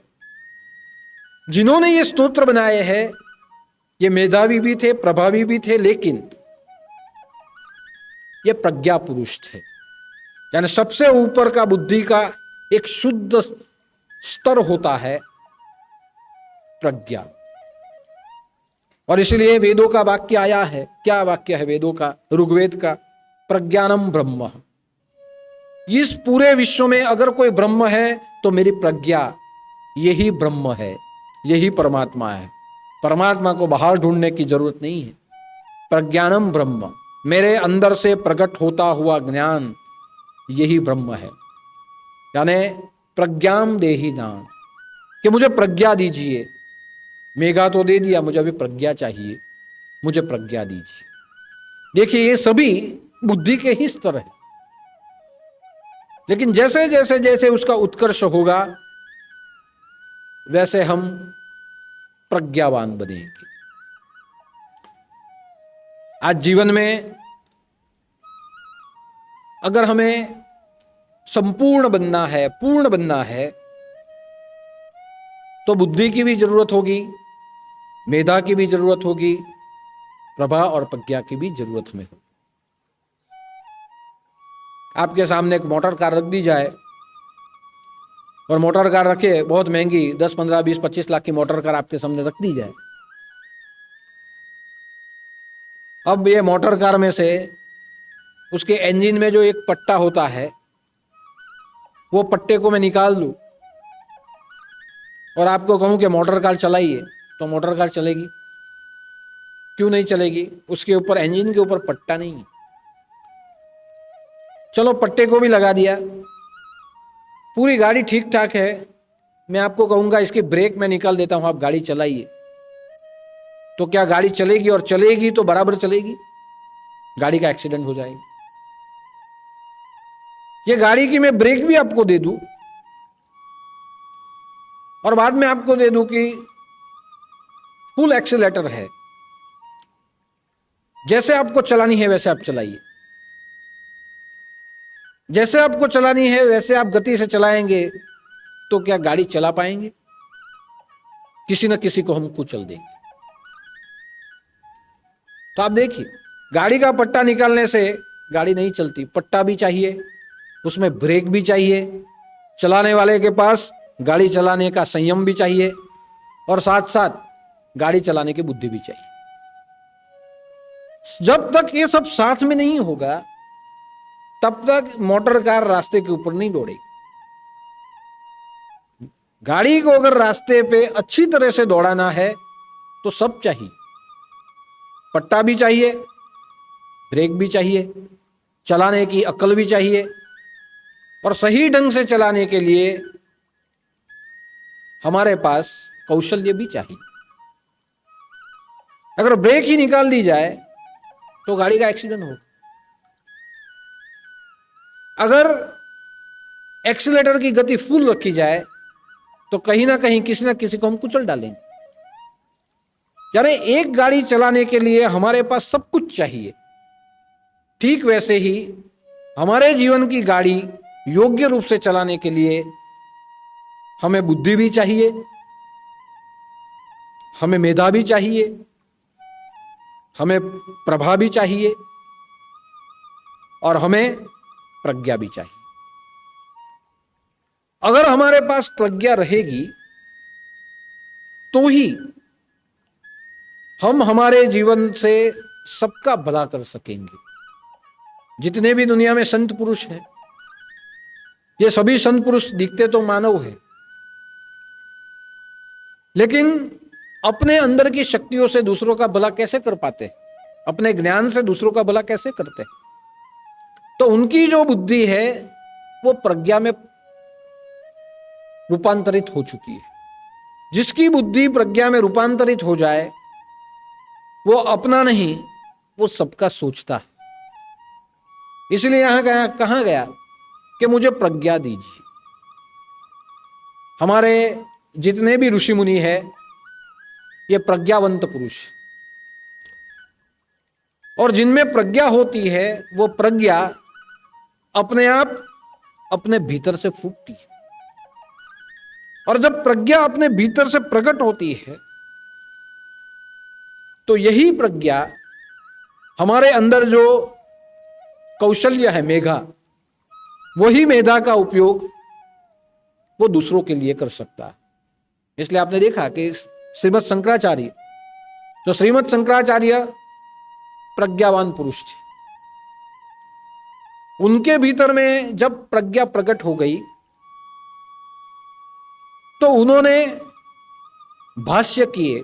जिन्होंने ये स्तोत्र बनाए हैं, ये मेधावी भी थे, प्रभावी भी थे, लेकिन ये प्रज्ञा पुरुष थे। यानी सबसे ऊपर का बुद्धि का एक शुद्ध स्तर होता है प्रज्ञा। और इसलिए वेदों का वाक्य आया है, क्या वाक्य है वेदों का, ऋग्वेद का, प्रज्ञानम ब्रह्म। इस पूरे विश्व में अगर कोई ब्रह्म है तो मेरी प्रज्ञा, यही ब्रह्म है, यही परमात्मा है। परमात्मा को बाहर ढूंढने की जरूरत नहीं है। प्रज्ञानम ब्रह्म, मेरे अंदर से प्रकट होता हुआ ज्ञान, यही ब्रह्म है। यानी प्रज्ञाम देहि दान, कि मुझे प्रज्ञा दीजिए। मेघा तो दे दिया, मुझे अभी प्रज्ञा चाहिए, मुझे प्रज्ञा दीजिए। देखिए ये सभी बुद्धि के ही स्तर है, लेकिन जैसे जैसे जैसे उसका उत्कर्ष होगा वैसे हम प्रज्ञावान बनेंगे। आज जीवन में अगर हमें संपूर्ण बनना है, पूर्ण बनना है, तो बुद्धि की भी जरूरत होगी, मेधा की भी जरूरत होगी, प्रभा और प्रज्ञा की भी जरूरत हमें होगी। आपके सामने एक मोटर कार रख दी जाए, और मोटर कार रखे बहुत महंगी 10, 15, 20, 25 लाख की मोटर कार आपके सामने रख दी जाए। अब ये मोटर कार में से उसके इंजन में जो एक पट्टा होता है, वो पट्टे को मैं निकाल दूं और आपको कहूं कि मोटर कार चलाइए, तो मोटर कार चलेगी? क्यों नहीं चलेगी? उसके ऊपर, इंजन के ऊपर पट्टा नहीं है। चलो पट्टे को भी लगा दिया, पूरी गाड़ी ठीक ठाक है, मैं आपको कहूंगा इसकी ब्रेक मैं निकाल देता हूं, आप गाड़ी चलाइए, तो क्या गाड़ी चलेगी? और चलेगी तो बराबर चलेगी? गाड़ी का एक्सीडेंट हो जाएगा। ये गाड़ी की मैं ब्रेक भी आपको दे दूं और बाद में आपको दे दूं कि फुल एक्सीलेटर है, जैसे आपको चलानी है वैसे आप चलाइए, जैसे आपको चलानी है वैसे आप गति से चलाएंगे, तो क्या गाड़ी चला पाएंगे? किसी न किसी को हम कुचल देंगे। तो आप देखिए, गाड़ी का पट्टा निकालने से गाड़ी नहीं चलती। पट्टा भी चाहिए, उसमें ब्रेक भी चाहिए, चलाने वाले के पास गाड़ी चलाने का संयम भी चाहिए, और साथ साथ गाड़ी चलाने की बुद्धि भी चाहिए। जब तक ये सब साथ में नहीं होगा तब तक मोटर कार रास्ते के ऊपर नहीं दौड़ेगी। गाड़ी को अगर रास्ते पे अच्छी तरह से दौड़ाना है तो सब चाहिए, पट्टा भी चाहिए, ब्रेक भी चाहिए, चलाने की अक्ल भी चाहिए, और सही ढंग से चलाने के लिए हमारे पास कौशल्य भी चाहिए। अगर ब्रेक ही निकाल दी जाए तो गाड़ी का एक्सीडेंट हो। अगर एक्सीलेटर की गति फुल रखी जाए तो कहीं ना कहीं किसी ना किसी को हम कुचल डालेंगे। यानी एक गाड़ी चलाने के लिए हमारे पास सब कुछ चाहिए। ठीक वैसे ही हमारे जीवन की गाड़ी योग्य रूप से चलाने के लिए हमें बुद्धि भी चाहिए, हमें मेधा भी चाहिए, हमें प्रभा भी चाहिए, और हमें प्रज्ञा भी चाहिए। अगर हमारे पास प्रज्ञा रहेगी तो ही हम हमारे जीवन से सबका भला कर सकेंगे। जितने भी दुनिया में संत पुरुष हैं, ये सभी संत पुरुष दिखते तो मानव हैं, लेकिन अपने अंदर की शक्तियों से दूसरों का भला कैसे कर पाते? अपने ज्ञान से दूसरों का भला कैसे करते? तो उनकी जो बुद्धि है वो प्रज्ञा में रूपांतरित हो चुकी है। जिसकी बुद्धि प्रज्ञा में रूपांतरित हो जाए वो अपना नहीं, वो सबका सोचता है। इसलिए यहां कहा गया कि मुझे प्रज्ञा दीजिए। हमारे जितने भी ऋषि मुनि है ये प्रज्ञावंत पुरुष, और जिनमें प्रज्ञा होती है वो प्रज्ञा अपने आप अपने भीतर से फूटती है। और जब प्रज्ञा अपने भीतर से प्रकट होती है तो यही प्रज्ञा हमारे अंदर जो कौशल्य है, मेधा, वही मेधा का उपयोग वो दूसरों के लिए कर सकता है। इसलिए आपने देखा कि श्रीमद शंकराचार्य। तो श्रीमद शंकराचार्य प्रज्ञावान पुरुष थे। उनके भीतर में जब प्रज्ञा प्रकट हो गई तो उन्होंने भाष्य किए,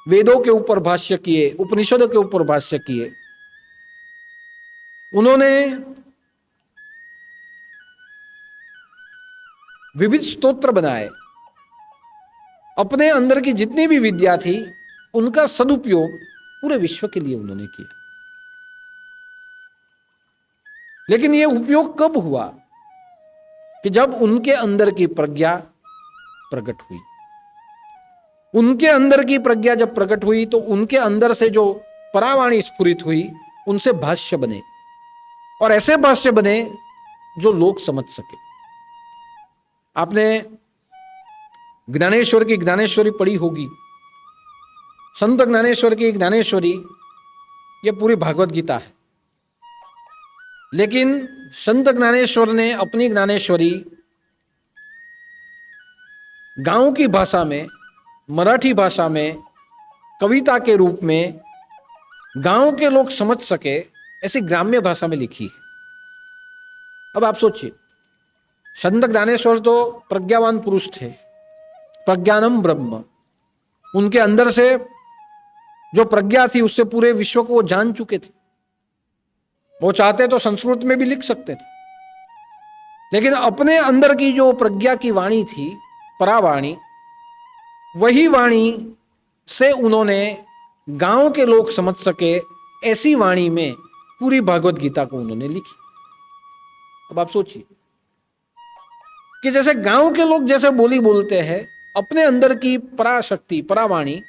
वेदों के ऊपर भाष्य किए, उपनिषदों के ऊपर भाष्य किए। उन्होंने विविध स्तोत्र बनाए। अपने अंदर की जितनी भी विद्या थी उनका सदुपयोग पूरे विश्व के लिए उन्होंने किया। लेकिन यह उपयोग कब हुआ? कि जब उनके अंदर की प्रज्ञा प्रकट हुई। उनके अंदर की प्रज्ञा जब प्रकट हुई तो उनके अंदर से जो परावाणी स्फुरित हुई, उनसे भाष्य बने, और ऐसे भाष्य बने जो लोग समझ सके। आपने ज्ञानेश्वर की ज्ञानेश्वरी पढ़ी होगी। संत ज्ञानेश्वर की ज्ञानेश्वरी यह पूरी भागवत गीता है। लेकिन संत ज्ञानेश्वर ने अपनी ज्ञानेश्वरी गांव की भाषा में, मराठी भाषा में, कविता के रूप में गांव के लोग समझ सके ऐसी ग्राम्य भाषा में लिखी है। अब आप सोचिए, संत ज्ञानेश्वर तो प्रज्ञावान पुरुष थे, प्रज्ञानम ब्रह्म। उनके अंदर से जो प्रज्ञा थी उससे पूरे विश्व को वो जान चुके थे। वो चाहते तो संस्कृत में भी लिख सकते थे, लेकिन अपने अंदर की जो प्रज्ञा की वाणी थी, परावाणी, वही वाणी से उन्होंने गांव के लोग समझ सके ऐसी वाणी में पूरी भागवत गीता को उन्होंने लिखी। अब आप सोचिए कि जैसे गांव के लोग जैसे बोली बोलते हैं, अपने अंदर की पराशक्ति, परावाणी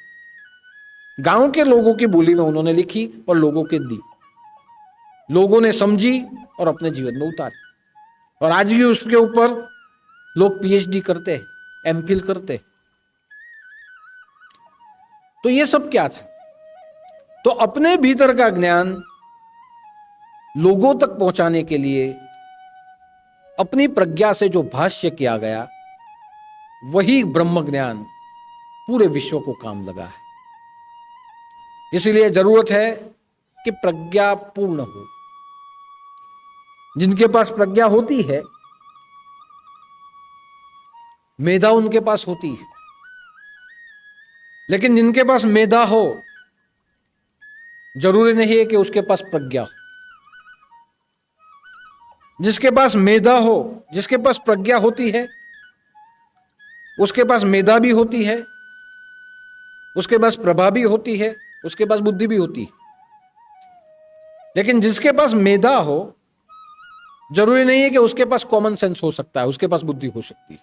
गांव के लोगों की बोली में उन्होंने लिखी और लोगों के दी। लोगों ने समझी और अपने जीवन में उतारी, और आज भी उसके ऊपर लोग पीएचडी करते हैं, एमफिल करते हैं। तो ये सब क्या था? तो अपने भीतर का ज्ञान लोगों तक पहुंचाने के लिए अपनी प्रज्ञा से जो भाष्य किया गया, वही ब्रह्म ज्ञान पूरे विश्व को काम लगा है। इसलिए जरूरत है कि प्रज्ञा पूर्ण हो। जिनके पास प्रज्ञा होती है, मेधा उनके पास होती है, लेकिन जिनके पास मेधा हो, जरूरी नहीं है कि उसके पास प्रज्ञा हो। जिसके पास मेधा हो, जिसके पास प्रज्ञा होती है, उसके पास मेधा भी होती है, उसके पास प्रभा भी होती है, उसके पास बुद्धि भी होती है। लेकिन जिसके पास मेधा हो, जरूरी नहीं है कि उसके पास कॉमन सेंस हो सकता है, उसके पास बुद्धि हो सकती है।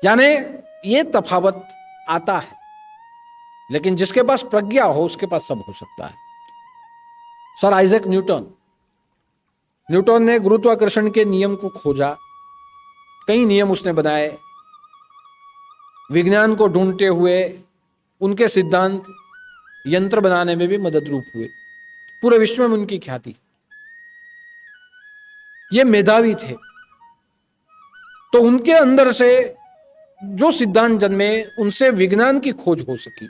यानी ये तफावत आता है। लेकिन जिसके पास प्रज्ञा हो, उसके पास सब हो सकता है। सर आइजैक न्यूटन ने गुरुत्वाकर्षण के नियम को खोजा, कई नियम उसने बनाए। विज्ञान को ढूंढते हुए उनके सिद्धांत यंत्र बनाने में भी मदद रूप हुए। पूरे विश्व में उनकी ख्याति। ये मेधावी थे, तो उनके अंदर से जो सिद्धांत जन्मे, उनसे विज्ञान की खोज हो सकी।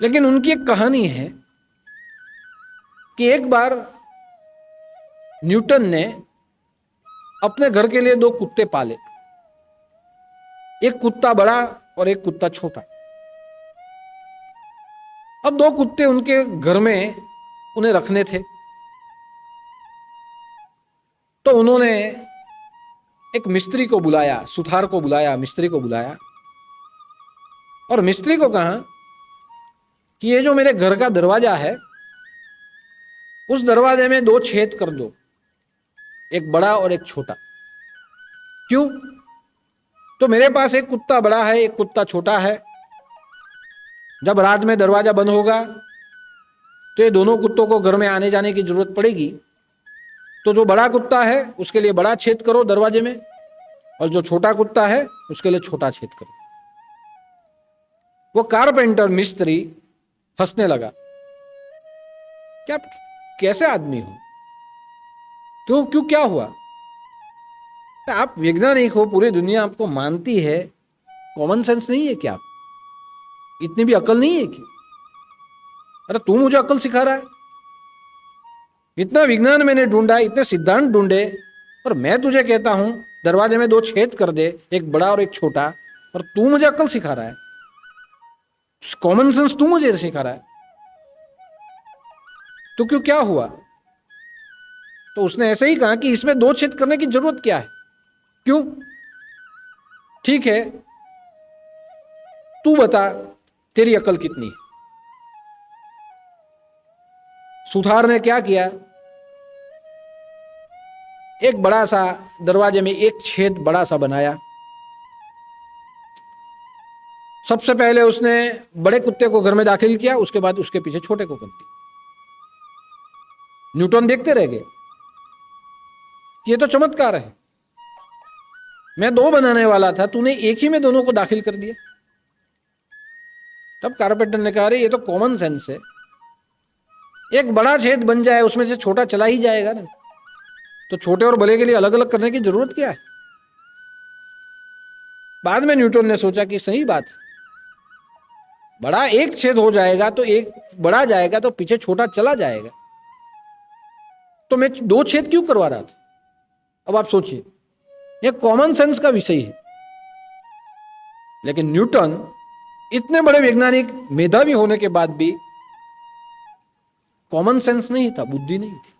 लेकिन उनकी एक कहानी है कि एक बार न्यूटन ने अपने घर के लिए 2 कुत्ते पाले। एक कुत्ता बड़ा और एक कुत्ता छोटा। अब 2 कुत्ते उनके घर में उन्हें रखने थे। तो उन्होंने एक मिस्त्री को बुलाया, सुथार को बुलाया, मिस्त्री को बुलाया, और मिस्त्री को कहा कि ये जो मेरे घर का दरवाजा है, उस दरवाजे में 2 छेद कर दो, एक बड़ा और एक छोटा। क्यों? तो मेरे पास एक कुत्ता बड़ा है, एक कुत्ता छोटा है। जब रात में दरवाजा बंद होगा तो ये दोनों कुत्तों को घर में आने जाने की जरूरत पड़ेगी। तो जो बड़ा कुत्ता है उसके लिए बड़ा छेद करो दरवाजे में, और जो छोटा कुत्ता है उसके लिए छोटा छेद करो। वो कारपेंटर, मिस्त्री हंसने लगा कि आप कैसे आदमी हो? क्यों क्या हुआ? आप वैज्ञानिक हो, पूरी दुनिया आपको मानती है, कॉमन सेंस नहीं है क्या? इतनी भी अकल नहीं है क्या? अरे तू मुझे अकल सिखा रहा है? इतना विज्ञान मैंने ढूंढा, इतने सिद्धांत ढूंढे, और मैं तुझे कहता हूं दरवाजे में 2 छेद कर दे, एक बड़ा और एक छोटा, और तू मुझे अकल सिखा रहा है? कॉमन सेंस तू मुझे सिखा रहा है? तो क्यों, क्या हुआ? तो उसने ऐसे ही कहा कि इसमें 2 छेद करने की जरूरत क्या है? क्यों? ठीक है, तू बता तेरी अकल कितनी है? सुथार ने क्या किया, एक बड़ा सा दरवाजे में एक छेद बड़ा सा बनाया। सबसे पहले उसने बड़े कुत्ते को घर में दाखिल किया, उसके बाद उसके पीछे छोटे को कर दिया। न्यूटन देखते रह गए, ये तो चमत्कार है, मैं 2 बनाने वाला था, तूने एक ही में दोनों को दाखिल कर दिया। तब कारपेंटर ने कहा, अरे ये तो कॉमन सेंस है, एक बड़ा छेद बन जाए उसमें से छोटा चला ही जाएगा ना, तो छोटे और बड़े के लिए अलग अलग करने की जरूरत क्या है? बाद में न्यूटन ने सोचा कि सही बात, बड़ा एक छेद हो जाएगा तो एक बड़ा जाएगा तो पीछे छोटा चला जाएगा, तो मैं 2 छेद क्यों करवा रहा था? अब आप सोचिए, यह कॉमन सेंस का विषय है। लेकिन न्यूटन इतने बड़े वैज्ञानिक, मेधावी होने के बाद भी कॉमन सेंस नहीं था, बुद्धि नहीं थी।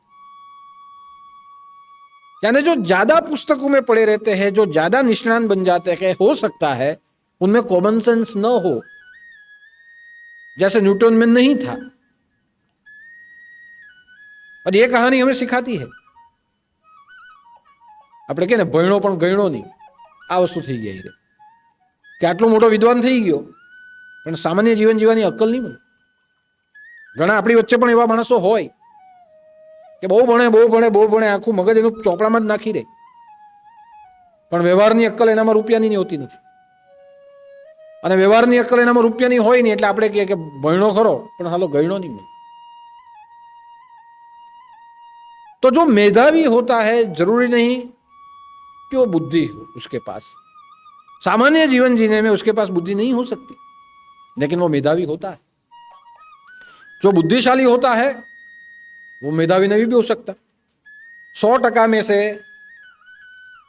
यानी जो ज्यादा पुस्तकों में पढ़े रहते हैं, जो ज्यादा निष्णात बन जाते हैं, हो सकता है उनमें कॉमन सेंस न हो, जैसे न्यूटन में नहीं था। और यह कहानी हमें सिखाती है, આપણે કે ને ભણ્યો પણ ગણ્યો નહીં, આ વસ્તુ થઈ ગઈ છે કે આટલો મોટો વિદ્વાન થઈ ગયો પણ સામાન્ય જીવન જીવવાની અક્કલ નહીં મળે. ઘણા આપણી વચ્ચે પણ એવા માણસો હોય કે બહુ ભણે આખું મગજ એનું ચોપડામાં જ નાખી દે, પણ વ્યવહારની અક્કલ એનામાં રૂપિયાની હોતી નથી. અને વ્યવહારની અક્કલ એનામાં રૂપિયાની હોય નહીં એટલે આપણે કહીએ કે ભણ્યો ખરો પણ હાલો ગણ્યો નહીં મળે. तो जो मेधावी होता है जरूरी नहीं कि वो बुद्धि हो उसके पास, सामान्य जीवन जीने में उसके पास बुद्धि नहीं हो सकती, लेकिन वो मेधावी होता है. जो बुद्धिशाली होता है वो मेधावी नहीं भी हो सकता. 100% में से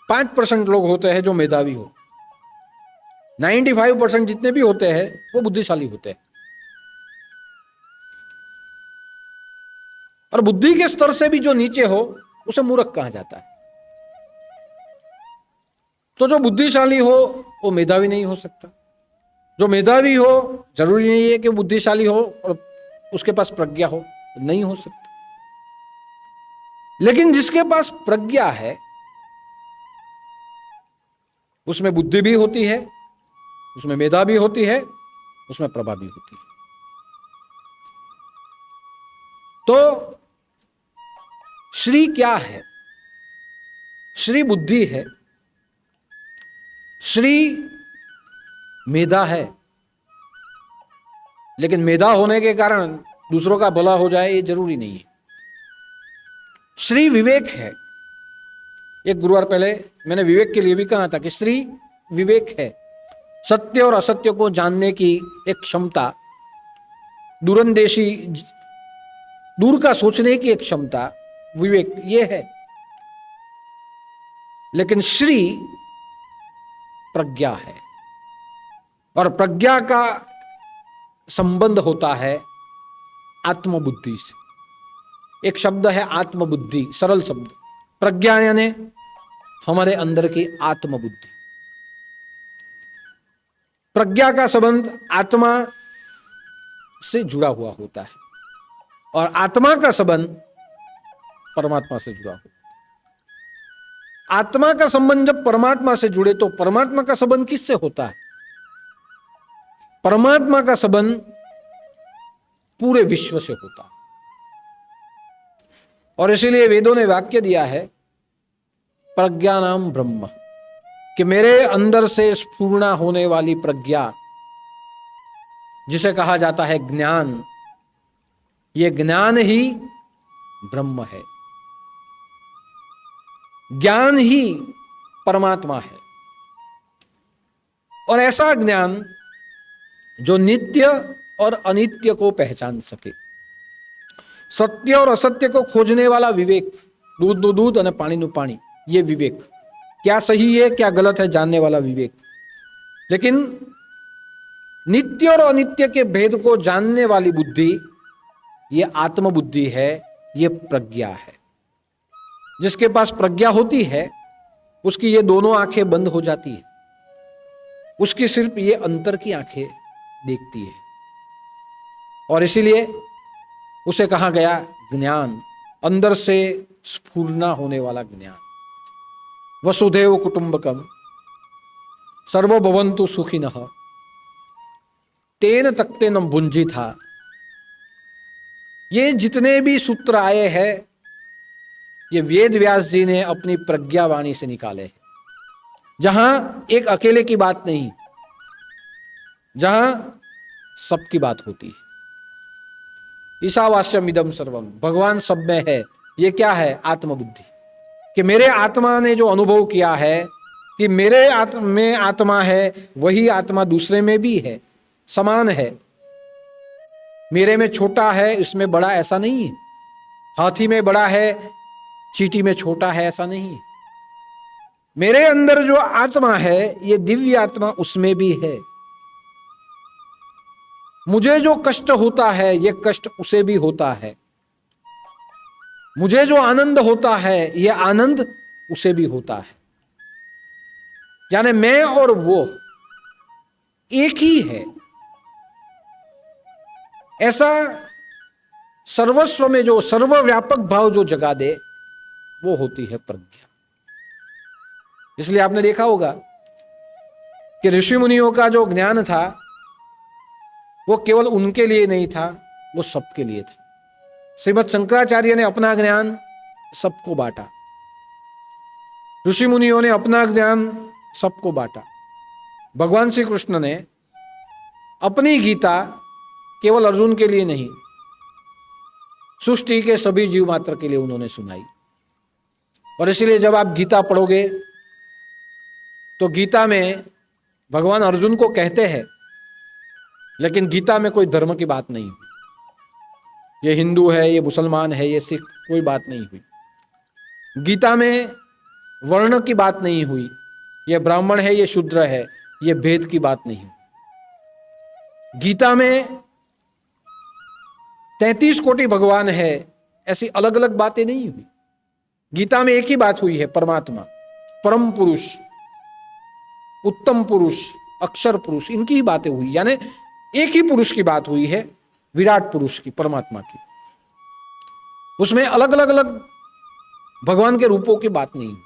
5% लोग होते हैं जो मेधावी हो, 95% जितने भी होते हैं वो बुद्धिशाली होते हैं. और बुद्धि के स्तर से भी जो नीचे हो उसे मूर्ख कहा जाता है. तो जो बुद्धिशाली हो वो मेधावी नहीं हो सकता. जो मेधावी हो जरूरी नहीं है कि बुद्धिशाली हो और उसके पास प्रज्ञा हो, नहीं हो सकता. लेकिन जिसके पास प्रज्ञा है उसमें बुद्धि भी होती है, उसमें मेधा भी होती है, उसमें प्रभा भी होती है. तो श्री क्या है? श्री बुद्धि है, श्री मेधा है. लेकिन मेधा होने के कारण दूसरों का भला हो जाए ये जरूरी नहीं है. श्री विवेक है. एक गुरुवार पहले मैंने विवेक के लिए भी कहा था कि श्री विवेक है, सत्य और असत्य को जानने की एक क्षमता, दूरंदेशी, दूर का सोचने की एक क्षमता, विवेक ये है. लेकिन श्री प्रज्ञा है, और प्रज्ञा का संबंध होता है आत्मबुद्धि से. एक शब्द है आत्मबुद्धि, सरल शब्द. प्रज्ञा यानी हमारे अंदर की आत्मबुद्धि. प्रज्ञा का संबंध आत्मा से जुड़ा हुआ होता है, और आत्मा का संबंध परमात्मा से जुड़ा हो. आत्मा का संबंध जब परमात्मा से जुड़े तो परमात्मा का संबंध किससे होता है? परमात्मा का संबंध पूरे विश्व से होता है. और इसीलिए वेदों ने वाक्य दिया है प्रज्ञानाम ब्रह्म, कि मेरे अंदर से स्फूर्णा होने वाली प्रज्ञा, जिसे कहा जाता है ज्ञान, ये ज्ञान ही ब्रह्म है. ज्ञान ही परमात्मा है। और ऐसा ज्ञान जो नित्य और अनित्य को पहचान सके, सत्य और असत्य को खोजने वाला विवेक, दूध नु दूध और पानी नु पानी, ये विवेक, क्या सही है क्या गलत है जानने वाला विवेक। लेकिन नित्य और अनित्य के भेद को जानने वाली बुद्धि, ये आत्मबुद्धि है, ये प्रज्ञा है। जिसके पास प्रज्ञा होती है उसकी ये दोनों आंखें बंद हो जाती है, उसकी सिर्फ ये अंतर की आंखें देखती है। और इसीलिए उसे कहा गया ज्ञान, अंदर से स्फुरना होने वाला ज्ञान। वसुधैव कुटुंबकम सर्वभवन्तु सुखिनः तेन तक्तेन भुंजी था। ये जितने भी सूत्र आए हैं ये वेद व्यास जी ने अपनी प्रज्ञा वाणी से निकाले हैं, जहां एक अकेले की बात नहीं, जहां सबकी बात होती है। ईशावास्यम इदम सर्वम, भगवान सब में है। ये क्या है? आत्मबुद्धि। कि मेरे आत्मा ने जो अनुभव किया है कि मेरे में आत्मा है, वही आत्मा दूसरे में भी है, समान है। मेरे में छोटा है, इसमें बड़ा, ऐसा नहीं है। हाथी में बड़ा है, चींटी में छोटा है, ऐसा नहीं है। मेरे अंदर जो आत्मा है, ये दिव्य आत्मा, उसमें भी है। मुझे जो कष्ट होता है, ये कष्ट उसे भी होता है। मुझे जो आनंद होता है, ये आनंद उसे भी होता है। यानी मैं और वो एक ही है। ऐसा सर्वस्व में जो सर्वव्यापक भाव जो जगा दे, वो होती है प्रज्ञा। इसलिए आपने देखा होगा कि ऋषि मुनियों का जो ज्ञान था वो केवल उनके लिए नहीं था, वो सबके लिए था। श्रीमद् शंकराचार्य ने अपना ज्ञान सबको बांटा, ऋषि मुनियों ने अपना ज्ञान सबको बांटा। भगवान श्री कृष्ण ने अपनी गीता केवल अर्जुन के लिए नहीं, सृष्टि के सभी जीव मात्र के लिए उन्होंने सुनाई। और इसलिए जब आप गीता पढ़ोगे तो गीता में भगवान अर्जुन को कहते हैं, लेकिन गीता में कोई धर्म की बात नहीं हुई। ये हिंदू है, ये मुसलमान है, ये सिख, कोई बात नहीं हुई। गीता में वर्ण की बात नहीं हुई, ये ब्राह्मण है, ये शूद्र है, ये भेद की बात नहीं हुई। गीता में 33 कोटि भगवान है, ऐसी अलग अलग बातें नहीं हुई। गीता में एक ही बात हुई है, परमात्मा, परम पुरुष, उत्तम पुरुष, अक्षर पुरुष, इनकी ही बातें हुई। यानी एक ही पुरुष की बात हुई है, विराट पुरुष की, परमात्मा की। उसमें अलग अलग अलग भगवान के रूपों की बात नहीं हुई।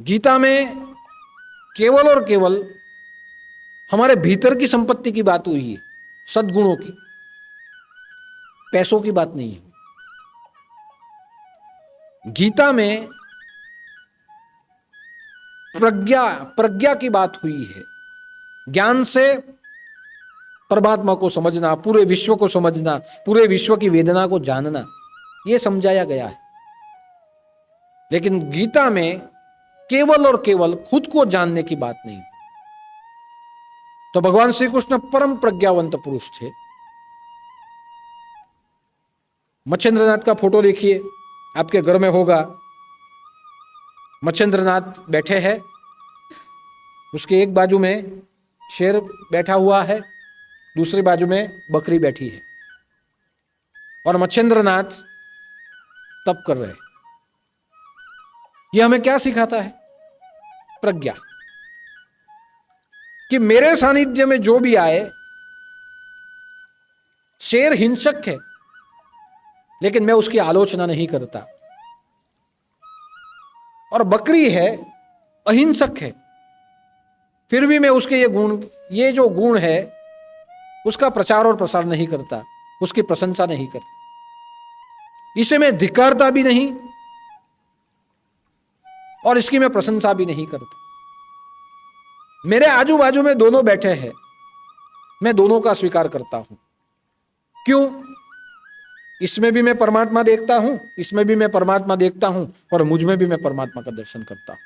गीता में केवल और केवल हमारे भीतर की संपत्ति की बात हुई है, सद्गुणों की, पैसों की बात नहीं हुई। गीता में प्रज्ञा की बात हुई है। ज्ञान से परमात्मा को समझना, पूरे विश्व को समझना, पूरे विश्व की वेदना को जानना, यह समझाया गया है। लेकिन गीता में केवल और केवल खुद को जानने की बात नहीं। तो भगवान श्री कृष्ण परम प्रज्ञावंत पुरुष थे। मच्छेंद्रनाथ का फोटो देखिए, आपके घर में होगा। मच्छेंद्रनाथ बैठे हैं, उसके एक बाजू में शेर बैठा हुआ है, दूसरी बाजू में बकरी बैठी है, और मच्छेंद्रनाथ तप कर रहे हैं। यह हमें क्या सिखाता है? प्रज्ञा। कि मेरे सानिध्य में जो भी आए, शेर हिंसक है लेकिन मैं उसकी आलोचना नहीं करता, और बकरी है, अहिंसक है, फिर भी मैं उसके ये जो गुण है उसका प्रचार और प्रसार नहीं करता, उसकी प्रशंसा नहीं करता। इसे मैं धिक्कारता भी नहीं और इसकी मैं प्रशंसा भी नहीं करता। मेरे आजू बाजू में दोनों बैठे हैं, मैं दोनों का स्वीकार करता हूं। क्यों? इसमें भी मैं परमात्मा देखता हूं, इसमें भी मैं परमात्मा देखता हूं, और मुझ में भी मैं परमात्मा का दर्शन करता हूं।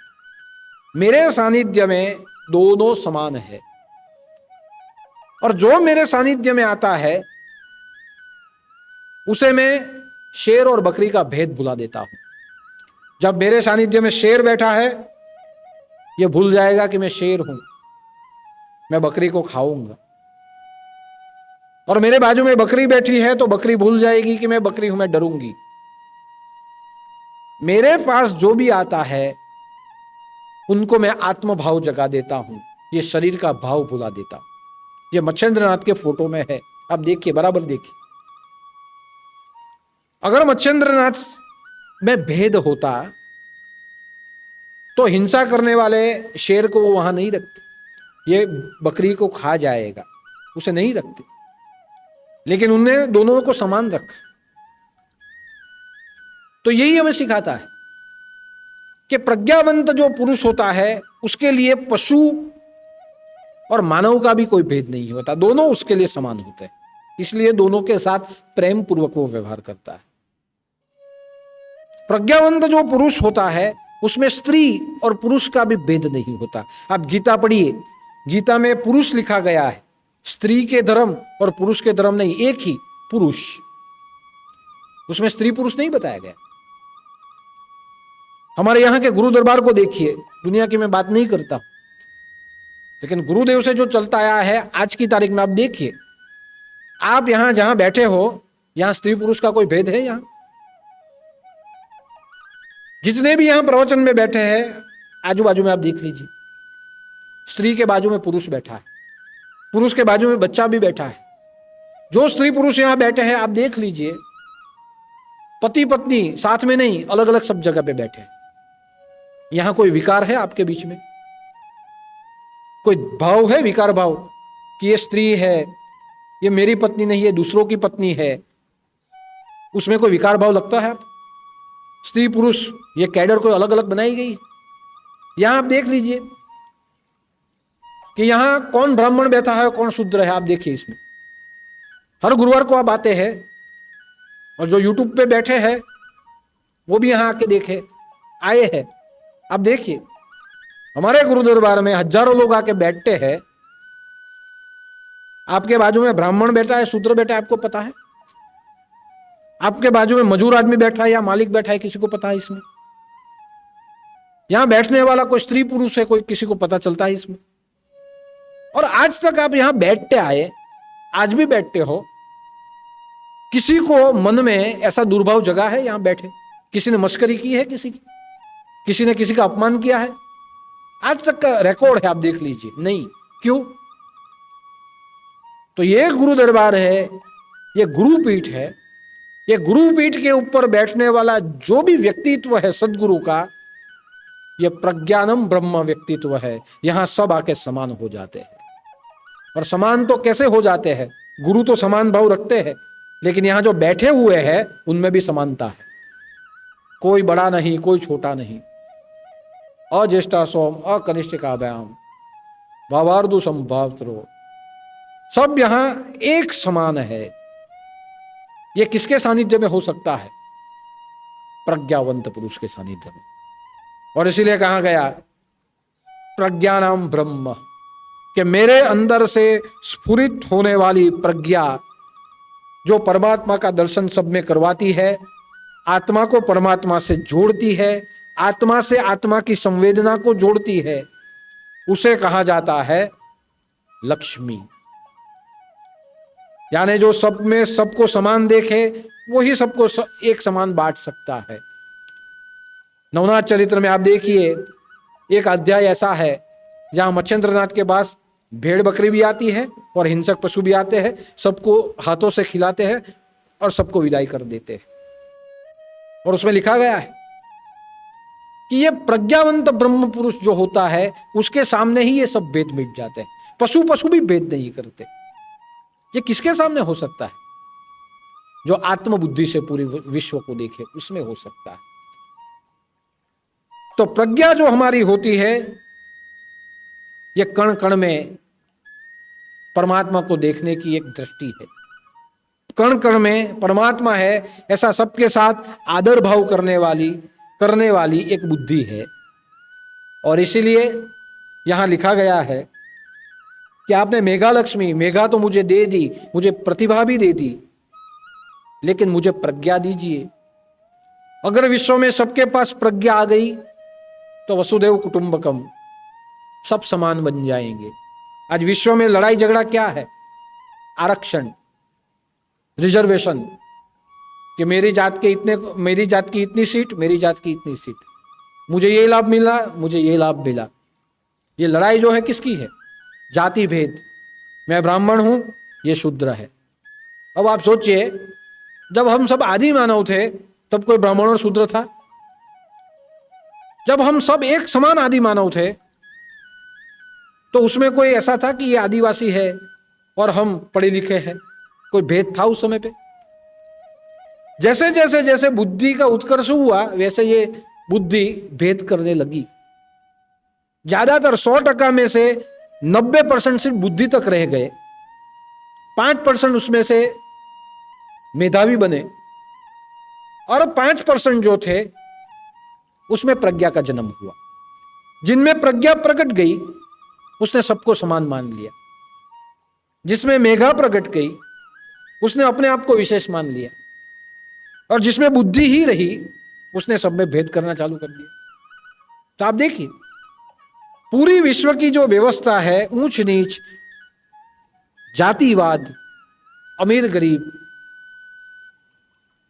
मेरे सानिध्य में दोनों समान है, और जो मेरे सानिध्य में आता है उसे मैं शेर और बकरी का भेद भुला देता हूं। जब मेरे सानिध्य में शेर बैठा है, यह भूल जाएगा कि मैं शेर हूं, मैं बकरी को खाऊंगा। और मेरे बाजू में बकरी बैठी है तो बकरी भूल जाएगी कि मैं बकरी हूं, मैं डरूंगी। मेरे पास जो भी आता है उनको मैं आत्म भाव जगा देता हूं, ये शरीर का भाव भुला देता हूं। ये मच्छेंद्रनाथ के फोटो में है, आप देखिए, बराबर देखिए। अगर मच्छेंद्रनाथ में भेद होता तो हिंसा करने वाले शेर को वो वहां नहीं रखते, ये बकरी को खा जाएगा, उसे नहीं रखते। लेकिन उनने दोनों को समान रखा। तो यही हमें सिखाता है कि प्रज्ञावंत जो पुरुष होता है उसके लिए पशु और मानव का भी कोई भेद नहीं होता, दोनों उसके लिए समान होते हैं। इसलिए दोनों के साथ प्रेम पूर्वक वो व्यवहार करता है। प्रज्ञावंत जो पुरुष होता है उसमें स्त्री और पुरुष का भी भेद नहीं होता। आप गीता पढ़िए, गीता में पुरुष लिखा गया है, स्त्री के धर्म और पुरुष के धर्म नहीं, एक ही पुरुष, उसमें स्त्री पुरुष नहीं बताया गया। हमारे यहां के गुरु दरबार को देखिए, दुनिया की मैं बात नहीं करता, लेकिन गुरुदेव से जो चलता आया है आज की तारीख में, आप देखिए, आप यहां जहां बैठे हो यहां स्त्री पुरुष का कोई भेद है? यहां जितने भी यहां प्रवचन में बैठे हैं आजू बाजू में आप देख लीजिए, स्त्री के बाजू में पुरुष बैठा है, पुरुष के बाजू में बच्चा भी बैठा है। जो स्त्री पुरुष यहां बैठे हैं आप देख लीजिए, पति पत्नी साथ में नहीं, अलग अलग सब जगह पे बैठे हैं। यहां कोई विकार है आपके बीच में? कोई भाव है, विकार भाव, कि ये स्त्री है, ये मेरी पत्नी नहीं, ये दूसरों की पत्नी है, उसमें कोई विकार भाव लगता है? आप स्त्री पुरुष ये कैडर कोई अलग अलग बनाई गई? यहां आप देख लीजिए कि यहां कौन ब्राह्मण बैठा है, कौन शूद्र है, आप देखिए। इसमें हर गुरुवार को आप आते हैं, और जो यूट्यूब पे बैठे हैं वो भी यहां आके देखे, आए हैं, आप देखिए। हमारे गुरु दरबार में हजारों लोग आके बैठते हैं, आपके बाजू में ब्राह्मण बैठा है, शूद्र बैठा है, आपको पता है? आपके बाजू में मजूर आदमी बैठा है या मालिक बैठा है, किसी को पता है इसमें? यहां बैठने वाला कोई स्त्री पुरुष है, कोई किसी को पता चलता है इसमें? और आज तक आप यहां बैठते आए, आज भी बैठते हो, किसी को मन में ऐसा दुर्भाव जगा है यहां बैठे? किसी ने मस्करी की है किसी की? किसी ने किसी का अपमान किया है? आज तक का रिकॉर्ड है, आप देख लीजिए। नहीं, क्यों? तो ये गुरु दरबार है, ये गुरुपीठ है, ये गुरुपीठ के ऊपर बैठने वाला जो भी व्यक्तित्व है सदगुरु का, ये प्रज्ञानम ब्रह्म व्यक्तित्व है। यहां सब आके समान हो जाते हैं। और समान तो कैसे हो जाते हैं? गुरु तो समान भाव रखते हैं, लेकिन यहां जो बैठे हुए हैं उनमें भी समानता है। कोई बड़ा नहीं, कोई छोटा नहीं। अज्येष्ठा सोम अकनिष्ठिका व्याम भावार्दु संभावत्रो, सब यहां एक समान है। यह किसके सानिध्य में हो सकता है? प्रज्ञावंत पुरुष के सानिध्य में। और इसीलिए कहा गया प्रज्ञानाम ब्रह्म, कि मेरे अंदर से स्फुरित होने वाली प्रज्ञा जो परमात्मा का दर्शन सब में करवाती है, आत्मा को परमात्मा से जोड़ती है, आत्मा से आत्मा की संवेदना को जोड़ती है, उसे कहा जाता है लक्ष्मी। यानी जो सब में सबको समान देखे, वही सबको एक समान बांट सकता है। नवनाथ चरित्र में आप देखिए, एक अध्याय ऐसा है जहां मच्छेंद्रनाथ के पास भेड़ बकरी भी आती है और हिंसक पशु भी आते हैं, सबको हाथों से खिलाते हैं और सबको विदाई कर देते हैं। और उसमें लिखा गया है कि ये प्रज्ञावंत ब्रह्म पुरुष जो होता है उसके सामने ही ये सब भेद मिट जाते हैं। पशु पशु भी भेद नहीं करते। ये किसके सामने हो सकता है? जो आत्मबुद्धि से पूरे विश्व को देखे, उसमें हो सकता है। तो प्रज्ञा जो हमारी होती है, ये कण कण में परमात्मा को देखने की एक दृष्टि है। कण कण में परमात्मा है, ऐसा सबके साथ आदर भाव करने वाली एक बुद्धि है। और इसीलिए यहां लिखा गया है कि आपने मेघा लक्ष्मी, मेघा तो मुझे दे दी, मुझे प्रतिभा भी दे दी, लेकिन मुझे प्रज्ञा दीजिए। अगर विश्व में सबके पास प्रज्ञा आ गई तो वसुदेव कुटुंबकम, सब समान बन जाएंगे। आज विश्व में लड़ाई झगड़ा क्या है? आरक्षण, रिजर्वेशन, कि मेरी जात की इतनी सीट, मेरी जात की इतनी सीट, मुझे ये लाभ मिला, मुझे ये लाभ मिला। ये लड़ाई जो है किसकी है? जाति भेद। मैं ब्राह्मण हूं, ये शूद्र है। अब आप सोचिए, जब हम सब आदि मानव थे तब कोई ब्राह्मण और शूद्र था? जब हम सब एक समान आदि मानव थे तो उसमें कोई ऐसा था कि ये आदिवासी है और हम पढ़े लिखे हैं? कोई भेद था उस समय पे? जैसे जैसे जैसे बुद्धि का उत्कर्ष हुआ वैसे ये बुद्धि भेद करने लगी। ज्यादातर 100% में से 90% सिर्फ बुद्धि तक रह गए, 5% उसमें से मेधावी बने, और 5% जो थे उसमें प्रज्ञा का जन्म हुआ। जिनमें प्रज्ञा प्रकट गई उसने सबको समान मान लिया, जिसमें मेघा प्रकट गई उसने अपने आप को विशेष मान लिया, और जिसमें बुद्धि ही रही उसने सब में भेद करना चालू कर दिया। तो आप देखिए, पूरी विश्व की जो व्यवस्था है, ऊंच नीच, जातिवाद, अमीर गरीब,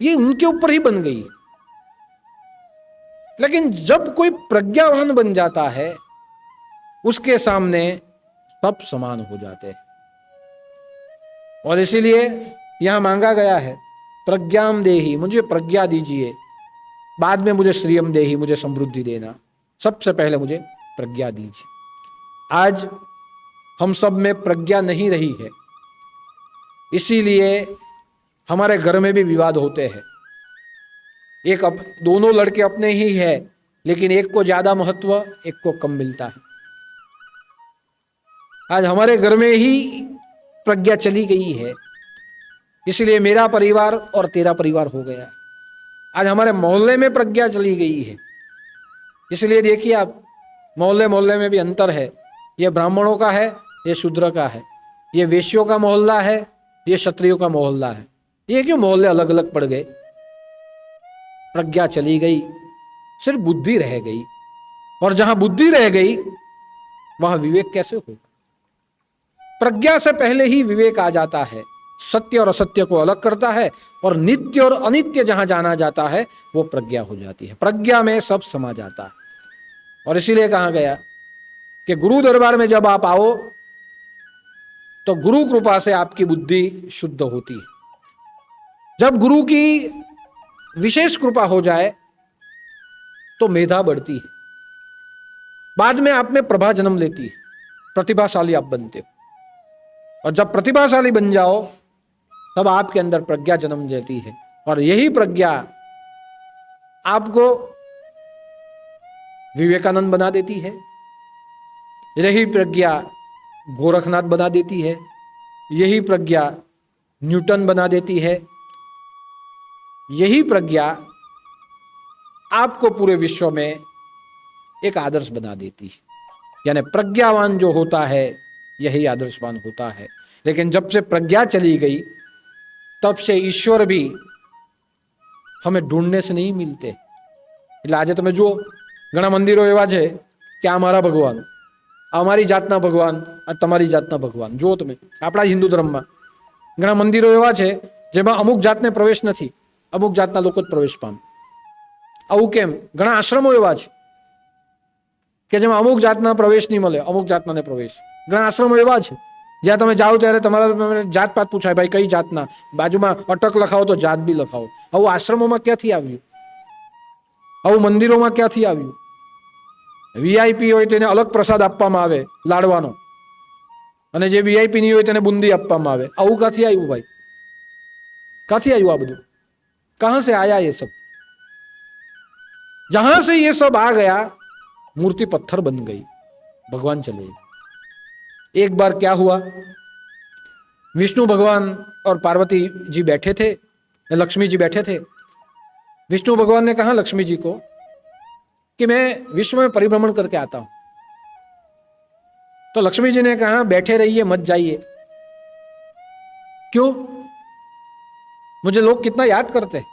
ये उनके ऊपर ही बन गई। लेकिन जब कोई प्रज्ञावान बन जाता है उसके सामने सब समान हो जाते हैं। और इसीलिए यहां मांगा गया है, प्रज्ञाम देहि, मुझे प्रज्ञा दीजिए, बाद में मुझे श्रियम देहि, मुझे समृद्धि देना, सबसे पहले मुझे प्रज्ञा दीजिए। आज हम सब में प्रज्ञा नहीं रही है, इसीलिए हमारे घर में भी विवाद होते हैं। दोनों लड़के अपने ही है, लेकिन एक को ज्यादा महत्व, एक को कम मिलता है। आज हमारे घर में ही प्रज्ञा चली गई है, इसलिए मेरा परिवार और तेरा परिवार हो गया। आज हमारे मोहल्ले में प्रज्ञा चली गई है, इसलिए देखिए आप, मोहल्ले मोहल्ले में भी अंतर है। ये ब्राह्मणों का है, ये शूद्र का है, ये वेश्यों का मोहल्ला है, ये क्षत्रियों का मोहल्ला है। ये क्यों मोहल्ले अलग अलग पड़ गए? प्रज्ञा चली गई, सिर्फ बुद्धि रह गई, और जहां बुद्धि रह गई वहां विवेक कैसे होगा? प्रज्ञा से पहले ही विवेक आ जाता है, सत्य और असत्य को अलग करता है, और नित्य और अनित्य जहां जाना जाता है वो प्रज्ञा हो जाती है। प्रज्ञा में सब समा जाता है। और इसीलिए कहा गया कि गुरु दरबार में जब आप आओ तो गुरु कृपा से आपकी बुद्धि शुद्ध होती है। जब गुरु की विशेष कृपा हो जाए तो मेधा बढ़ती है, बाद में आप में प्रभा जन्म लेती है, प्रतिभाशाली आप बनते हो। और जब प्रतिभाशाली बन जाओ तब आपके अंदर प्रज्ञा जन्म लेती है, और यही प्रज्ञा आपको विवेकानंद बना देती है, यही प्रज्ञा गोरखनाथ बना देती है, यही प्रज्ञा न्यूटन बना देती है, यही प्रज्ञा आपको पूरे विश्व में एक आदर्श बना देती है। यानी प्रज्ञावान जो होता है यही आदर्शवान होता है। लेकिन जब से प्रज्ञा चली गई तब से ईश्वर भी हमें ढूंढने से नहीं मिलते। એટલે આજે તમે જુઓ, ઘણા મંદિરો એવા છે કે આ મારા ભગવાન, આ અમારી જાતના ભગવાન, આ તમારી જાતના ભગવાન। જુઓ તમે આપણા હિન્દુ ધર્મમાં ઘણા મંદિરો એવા છે જેમાં અમુક જાતને પ્રવેશ નથી, અમુક જાતના લોકો જ પ્રવેશ પામે। આવું કેમ? ઘણા આશ્રમો એવા છે કે જેમાં અમુક જાતના પ્રવેશ નહીં મળે, અમુક જાતનાને પ્રવેશ। ઘણા આશ્રમો એવા છે જ્યાં તમે જાઓ ત્યારે તમારા જાત પાત પૂછાય, ભાઈ કઈ જાતના? બાજુમાં અટક લખાવો તો જાત બી લખાવો। આવું આશ્રમોમાં ક્યાંથી આવ્યું? આવું મંદિરોમાં ક્યાંથી આવ્યું? વીઆઈપી હોય તેને અલગ પ્રસાદ આપવામાં આવે લાડવાનો, અને જે વીઆઈપી નહીં હોય તેને બુંદી આપવામાં આવે। આવું ક્યાંથી આવ્યું ભાઈ? ક્યાંથી આવ્યું આ બધું? कहां से आया ये सब? जहां से ये सब आ गया मूर्ति पत्थर बन गई, भगवान चले गए। एक बार क्या हुआ, विष्णु भगवान और पार्वती जी बैठे थे, लक्ष्मी जी बैठे थे। विष्णु भगवान ने कहा लक्ष्मी जी को कि मैं विश्व में परिभ्रमण करके आता हूं। तो लक्ष्मी जी ने कहा बैठे रहिए, मत जाइए। क्यों? मुझे लोग कितना याद करते हैं,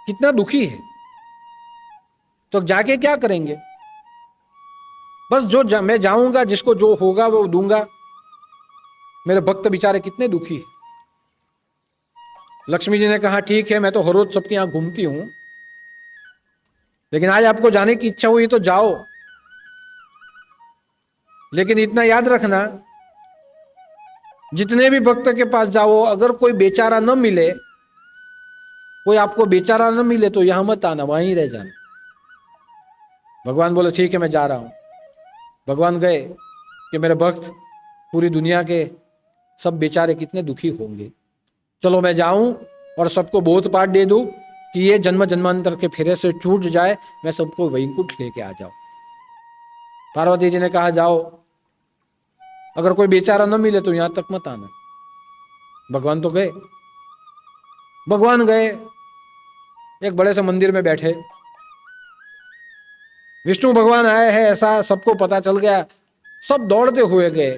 कितना दुखी है, तो जाके क्या करेंगे? बस मैं जाऊंगा, जिसको जो होगा वो दूंगा। मेरे भक्त बेचारे कितने दुखी है। लक्ष्मी जी ने कहा ठीक है, मैं तो हर रोज सबके यहां घूमती हूं, लेकिन आज आपको जाने की इच्छा हुई तो जाओ, लेकिन इतना याद रखना, जितने भी भक्त के पास जाओ, अगर कोई बेचारा न मिले, कोई आपको बेचारा न मिले तो यहां मत आना, वहीं रह जाना। भगवान बोले ठीक है, मैं जा रहा हूं। भगवान गए कि मेरे भक्त पूरी दुनिया के सब बेचारे कितने दुखी होंगे, चलो मैं जाऊं और सबको बोध पाठ दे दूं कि ये जन्म जन्मांतर के फेरे से छूट जाए, मैं सबको वैकुंठ लेके आ जाऊं। पार्वती जी ने कहा जाओ, अगर कोई बेचारा न मिले तो यहां तक मत आना। भगवान तो गए। भगवान गए, एक बड़े से मंदिर में बैठे। विष्णु भगवान आए हैं ऐसा सबको पता चल गया, सब दौड़ते हुए गए,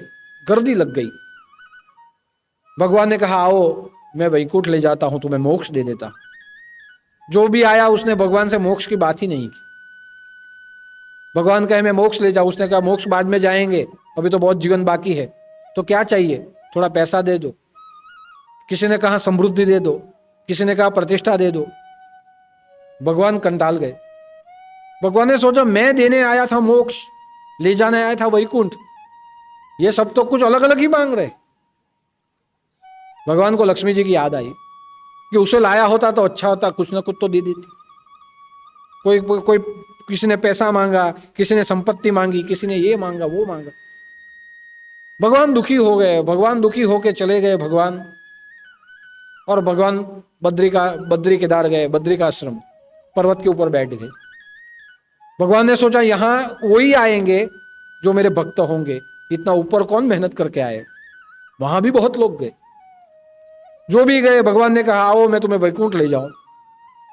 गर्दी लग गई। भगवान ने कहा आओ, मैं वैकुंठ ले जाता हूं, तुम्हें मोक्ष दे देता। जो भी आया उसने भगवान से मोक्ष की बात ही नहीं की। भगवान कहे मैं मोक्ष ले जाऊं, उसने कहा मोक्ष बाद में जाएंगे, अभी तो बहुत जीवन बाकी है। तो क्या चाहिए? थोड़ा पैसा दे दो। किसी ने कहा समृद्धि दे दो, किसी ने कहा प्रतिष्ठा दे दो। भगवान कंटाल गए। भगवान ने सोचा मैं देने आया था मोक्ष, ले जाने आया था वैकुंठ, ये सब तो कुछ अलग अलग ही मांग रहे। भगवान को लक्ष्मी जी की याद आई कि उसे लाया होता तो अच्छा होता, कुछ ना कुछ तो दे देती। कोई किसी ने पैसा मांगा, किसी ने संपत्ति मांगी, किसी ने ये मांगा वो मांगा। भगवान दुखी हो गए। भगवान दुखी होके चले गए भगवान, और भगवान बद्री केदार गए, बद्री का आश्रम, पर्वत के ऊपर बैठ गए। भगवान ने सोचा यहां वही आएंगे जो मेरे भक्त होंगे, इतना ऊपर कौन मेहनत करके आए। वहां भी बहुत लोग गए, जो भी गए भगवान ने कहा आओ मैं तुम्हें वैकुंठ ले जाऊं।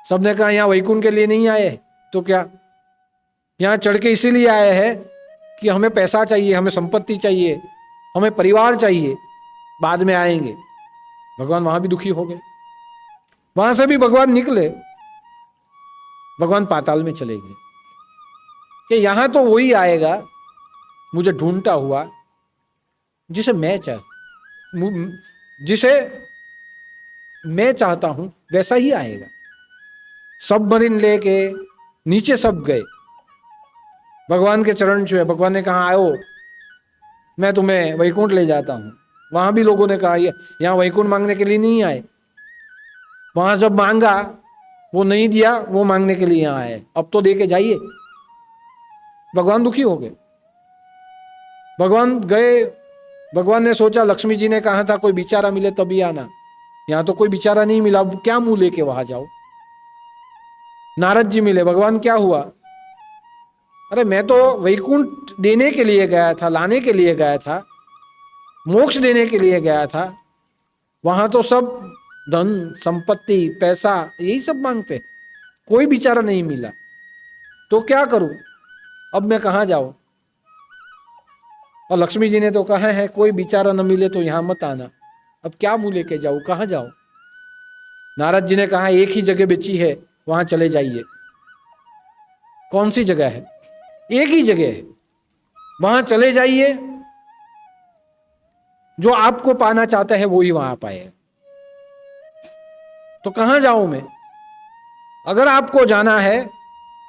सबने कहा यहां वैकुंठ के लिए नहीं आए तो क्या, यहां चढ़ के इसीलिए आए हैं कि हमें पैसा चाहिए, हमें संपत्ति चाहिए, हमें परिवार चाहिए, बाद में आएंगे। भगवान वहां भी दुखी हो गए। वहां से भी भगवान निकले, भगवान पाताल में चले गए कि यहां तो वही आएगा मुझे ढूंढता हुआ जिसे मैं चाहता हूं वैसा ही आएगा। सबमरीन लेके नीचे सब गए, भगवान के चरण छुए। भगवान ने कहा आओ मैं तुम्हें वैकुंठ ले जाता हूं। वहां भी लोगों ने कहा यहां वैकुंठ मांगने के लिए नहीं आए, वहां जब मांगा वो नहीं दिया, वो मांगने के लिए यहां आए, अब तो दे के जाइए। भगवान दुखी हो गए। भगवान गए। भगवान ने सोचा लक्ष्मी जी ने कहा था कोई बेचारा मिले तभी आना, यहां तो कोई बेचारा नहीं मिला, क्या मुंह लेके वहां जाओ। नारद जी मिले। भगवान क्या हुआ? अरे मैं तो वैकुंठ देने के लिए गया था, लाने के लिए गया था, मोक्ष देने के लिए गया था, वहां तो सब धन संपत्ति पैसा यही सब मांगते, कोई बेचारा नहीं मिला, तो क्या करूं, अब मैं कहां जाऊं। और लक्ष्मी जी ने तो कहा है कोई बेचारा न मिले तो यहां मत आना, अब क्या मुंह लेके जाऊं, कहां जाऊं। नारद जी ने कहा एक ही जगह बची है, वहां चले जाइए। कौन सी जगह है? एक ही जगह है, वहां चले जाइए। जो आपको पाना चाहता है वो ही वहां पाए। तो कहां जाऊं मैं? अगर आपको जाना है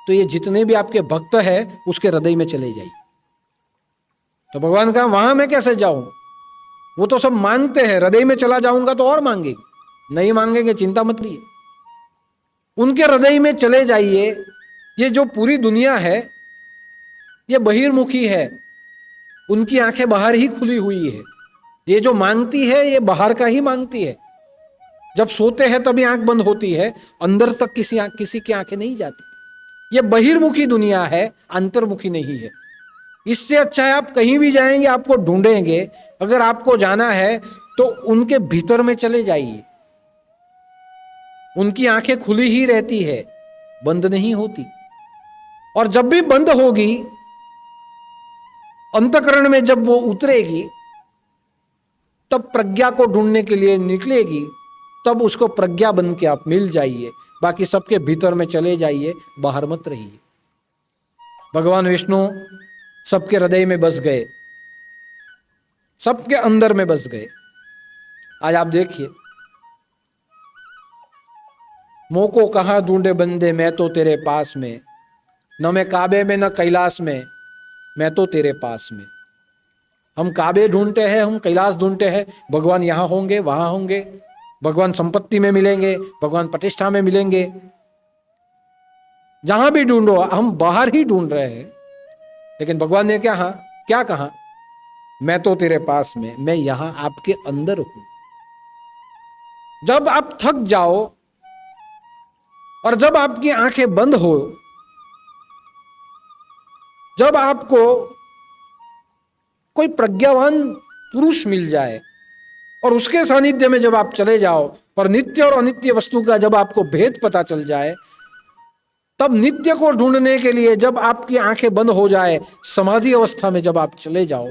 तो ये जितने भी आपके भक्त हैं उसके हृदय में चले जाइए। तो भगवान कहा वहां मैं कैसे जाऊं, वो तो सब मांगते हैं, हृदय में चला जाऊंगा तो और मांगेंगे, नहीं मांगेंगे चिंता मत करिए, उनके हृदय में चले जाइए। ये जो पूरी दुनिया है ये बहिर्मुखी है, उनकी आंखें बाहर ही खुली हुई है। ये जो मांगती है ये बाहर का ही मांगती है, जब सोते हैं तभी आंख बंद होती है, अंदर तक किसी की आंखें नहीं जाती। ये बहिर्मुखी दुनिया है, अंतर्मुखी नहीं है। इससे अच्छा है आप कहीं भी जाएंगे आपको ढूंढेंगे। अगर आपको जाना है तो उनके भीतर में चले जाइए। उनकी आंखें खुली ही रहती है, बंद नहीं होती। और जब भी बंद होगी, अंतःकरण में जब वो उतरेगी, तब प्रज्ञा को ढूंढने के लिए निकलेगी, तब उसको प्रज्ञा बन के आप मिल जाइए। बाकी सबके भीतर में चले जाइए, बाहर मत रहिए। भगवान विष्णु सबके हृदय में बस गए, सबके अंदर में बस गए। आज आप देखिए, मोह को कहां ढूंढे बंदे, मैं तो तेरे पास में, न मैं काबे में न कैलाश में, मैं तो तेरे पास में। हम काबे ढूंढते हैं, हम कैलाश ढूंढते हैं, भगवान यहां होंगे वहां होंगे, भगवान संपत्ति में मिलेंगे, भगवान प्रतिष्ठा में मिलेंगे। जहां भी ढूंढो, हम बाहर ही ढूंढ रहे हैं। लेकिन भगवान ने क्या कहा? मैं तो तेरे पास में, मैं यहां आपके अंदर हूं। जब आप थक जाओ और जब आपकी आंखें बंद हो, जब आपको कोई प्रज्ञावान पुरुष मिल जाए और उसके सानिध्य में जब आप चले जाओ और नित्य और अनित्य वस्तु का जब आपको भेद पता चल जाए, तब नित्य को ढूंढने के लिए जब आपकी आंखें बंद हो जाए, समाधि अवस्था में जब आप चले जाओ,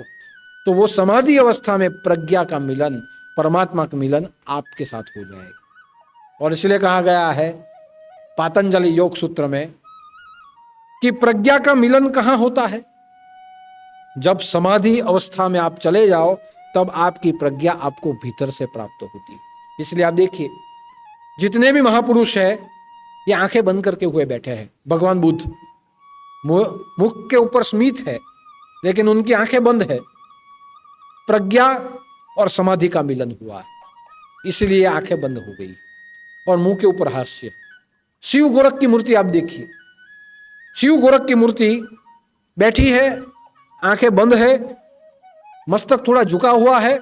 तो वो समाधि अवस्था में प्रज्ञा का मिलन, परमात्मा का मिलन आपके साथ हो जाएगा। और इसलिए कहा गया है पातंजलि योग सूत्र में कि प्रज्ञा का मिलन कहां होता है? जब समाधि अवस्था में आप चले जाओ, तब आपकी प्रज्ञा आपको भीतर से प्राप्त होती है। इसलिए आप देखिए, जितने भी महापुरुष हैं, ये आंखें बंद करके हुए बैठे हैं। भगवान बुद्ध मुख के ऊपर स्मित है, लेकिन उनकी आंखें बंद है। प्रज्ञा और समाधि का मिलन हुआ है, इसलिए आंखें बंद हो गई और मुंह के ऊपर हास्य। शिव गोरख की मूर्ति आप देखिए, शिव गोरख की मूर्ति बैठी है, आंखें बंद है, मस्तक थोड़ा झुका हुआ है,